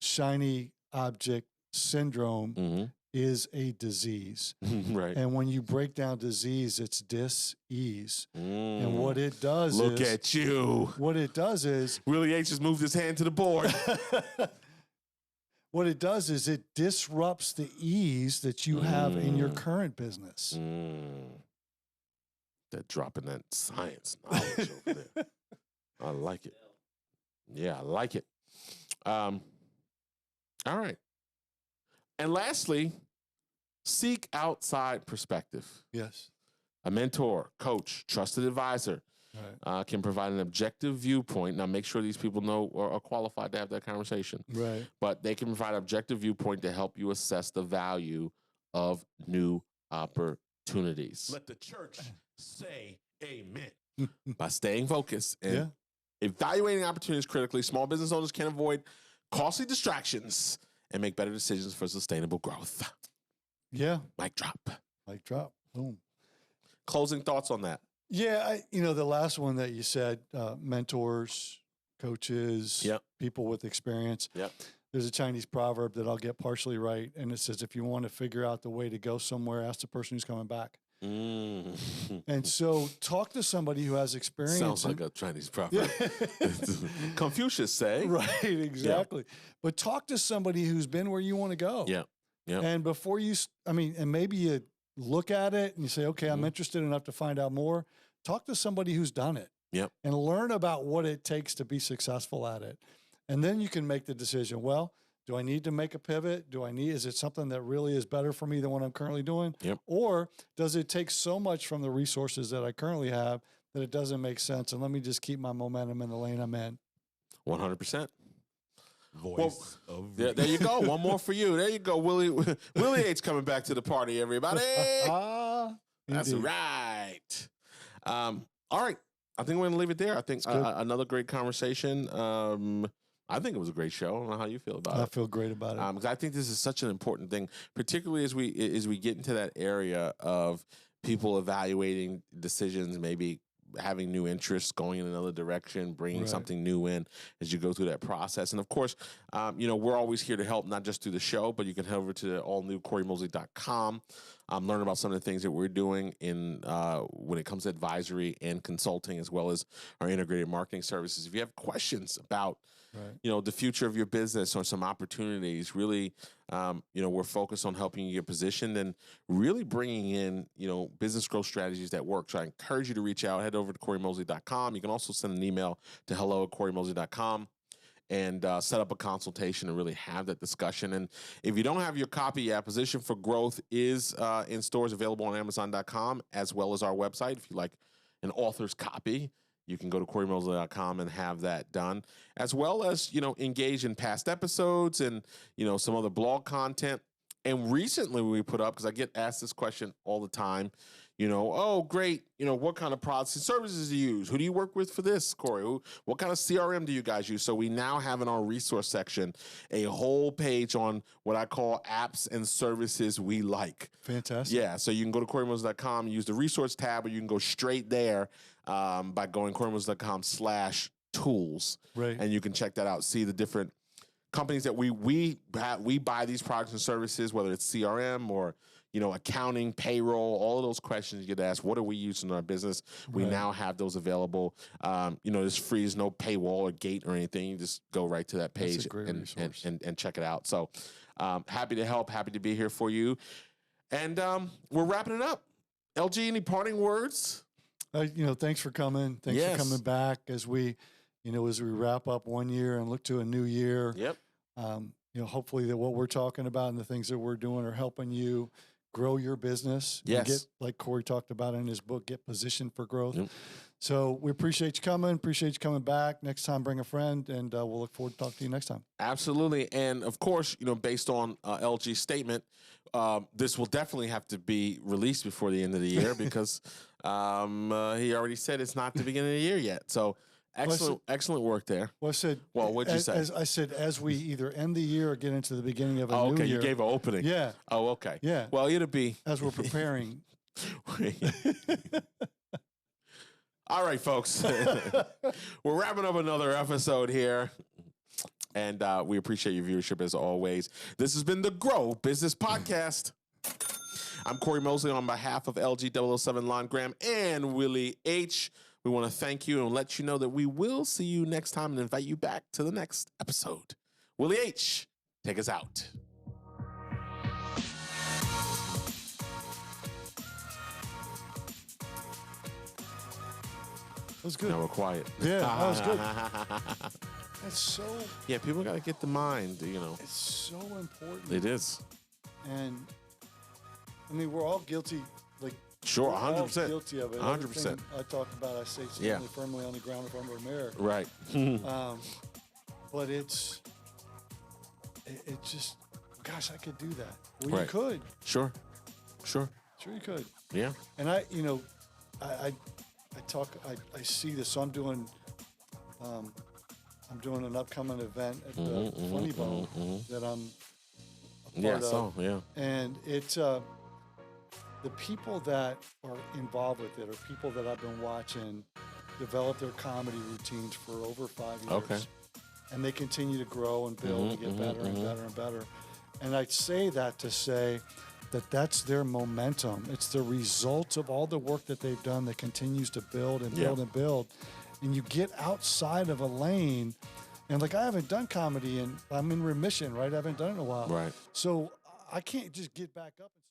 Speaker 1: shiny object syndrome is a disease.
Speaker 3: Right.
Speaker 1: And when you break down disease, it's dis-ease. And what it does
Speaker 3: Look at you.
Speaker 1: What it does is...
Speaker 3: Willie H. just moved his hand to the board.
Speaker 1: What it does is it disrupts the ease that you have in your current business.
Speaker 3: That dropping that science knowledge over there. I like it. Yeah, I like it. All right. And lastly, seek outside perspective.
Speaker 1: Yes.
Speaker 3: A mentor, coach, trusted advisor can provide an objective viewpoint. Now, make sure these people know or are qualified to have that conversation.
Speaker 1: Right.
Speaker 3: But they can provide an objective viewpoint to help you assess the value of new opportunities.
Speaker 2: Let the church say amen.
Speaker 3: By staying focused and evaluating opportunities critically, small business owners can avoid costly distractions and make better decisions for sustainable growth.
Speaker 1: Yeah.
Speaker 3: Mic drop.
Speaker 1: Mic drop. Boom.
Speaker 3: Closing thoughts on that?
Speaker 1: Yeah. The last one that you said, mentors, coaches, people with experience.
Speaker 3: Yep.
Speaker 1: There's a Chinese proverb that I'll get partially right. And it says, if you want to figure out the way to go somewhere, ask the person who's coming back. And so talk to somebody who has experience.
Speaker 3: Sounds like a Chinese proverb. Confucius say.
Speaker 1: Right, exactly. Yeah. But talk to somebody who's been where you want to go.
Speaker 3: Yeah. Yeah.
Speaker 1: And before and maybe you look at it and you say, okay, I'm interested enough to find out more. Talk to somebody who's done it.
Speaker 3: Yep.
Speaker 1: And learn about what it takes to be successful at it. And then you can make the decision, well, Do I need to make a pivot? Is it something that really is better for me than what I'm currently doing?
Speaker 3: Yep.
Speaker 1: Or does it take so much from the resources that I currently have that it doesn't make sense? And let me just keep my momentum in the lane I'm in.
Speaker 3: 100%.
Speaker 2: Voice of
Speaker 3: there you go. One more for you. There you go. Willie H coming back to the party, everybody. That's
Speaker 1: Indeed.
Speaker 3: right. All right. I think we're going to leave it there. I think another great conversation. I think it was a great show. I don't know how you feel about it.
Speaker 1: I feel great about it.
Speaker 3: Because I think this is such an important thing, particularly as we get into that area of people evaluating decisions, maybe having new interests, going in another direction, bringing something new in as you go through that process. And of course, we're always here to help, not just through the show, but you can head over to the allnewcorymosley.com, learn about some of the things that we're doing in when it comes to advisory and consulting, as well as our integrated marketing services. If you have questions about the future of your business or some opportunities, really, we're focused on helping you get positioned and really bringing in, business growth strategies that work. So I encourage you to reach out, head over to CoryMosley.com. You can also send an email to hello@CoryMosley.com and set up a consultation and really have that discussion. And if you don't have your copy yet, Position for Growth is in stores, available on Amazon.com, as well as our website. If you like an author's copy, you can go to CoryMosley.com and have that done, as well as, engage in past episodes and, some other blog content. And recently we put up, because I get asked this question all the time, oh, great, what kind of products and services do you use? Who do you work with for this, Cory? What kind of CRM do you guys use? So we now have in our resource section a whole page on what I call apps and services we like.
Speaker 1: Fantastic.
Speaker 3: Yeah, so you can go to CoryMosley.com, use the resource tab, or you can go straight there by going CoryMosley.com/tools.
Speaker 1: Right.
Speaker 3: And you can check that out, see the different companies that we buy these products and services, whether it's CRM or accounting, payroll, all of those questions you get asked. What are we using in our business? We now have those available. It's free. There's no paywall or gate or anything. You just go right to that page and check it out. So happy to help. Happy to be here for you. And we're wrapping it up. LG, any parting words?
Speaker 1: Thanks for coming. Thanks for coming back as we wrap up one year and look to a new year.
Speaker 3: Yep.
Speaker 1: Hopefully that what we're talking about and the things that we're doing are helping you grow your business.
Speaker 3: Yes.
Speaker 1: And get, like Cory talked about in his book, get positioned for growth.
Speaker 3: Yep.
Speaker 1: So we appreciate you coming. Appreciate you coming back. Next time, bring a friend, and we'll look forward to talking to you next time.
Speaker 3: Absolutely. And of course, based on LG's statement, this will definitely have to be released before the end of the year because he already said it's not the beginning of the year yet. So excellent work there.
Speaker 1: Well, I said,
Speaker 3: what'd you say?
Speaker 1: As we either end the year or get into the beginning of a new
Speaker 3: okay,
Speaker 1: year.
Speaker 3: you gave an opening.
Speaker 1: Yeah.
Speaker 3: Oh, okay.
Speaker 1: Yeah.
Speaker 3: Well, it'll be.
Speaker 1: As we're preparing.
Speaker 3: All right, folks. We're wrapping up another episode here. And we appreciate your viewership as always. This has been the Grow Business Podcast. I'm Cory Mosley on behalf of LG007 Lon Graham and Willie H. We want to thank you and let you know that we will see you next time and invite you back to the next episode. Willie H., take us out.
Speaker 1: That was good.
Speaker 3: Now we're quiet.
Speaker 1: Yeah, that was good. That's so...
Speaker 3: Yeah, people got to get the mind,
Speaker 1: It's so important.
Speaker 3: It is.
Speaker 1: And, we're all guilty,
Speaker 3: Sure,
Speaker 1: we're
Speaker 3: 100%.
Speaker 1: all guilty of it.
Speaker 3: 100%.
Speaker 1: Everything I talk about, I say firmly on the ground in front of a mirror.
Speaker 3: Right.
Speaker 1: But it just, gosh, I could do that. Well, you could.
Speaker 3: Sure you could. Yeah.
Speaker 1: And I see this. So I'm doing an upcoming event at the Funny Bone that I'm a part of. And it's the people that are involved with it are people that I've been watching develop their comedy routines for over 5 years.
Speaker 3: Okay.
Speaker 1: And they continue to grow and build and get better and better and better. And I'd say that to say that that's their momentum. It's the result of all the work that they've done that continues to build and build and build. And you get outside of a lane, and I haven't done comedy and I'm in remission, right? I haven't done it in a while.
Speaker 3: Right.
Speaker 1: So I can't just get back up and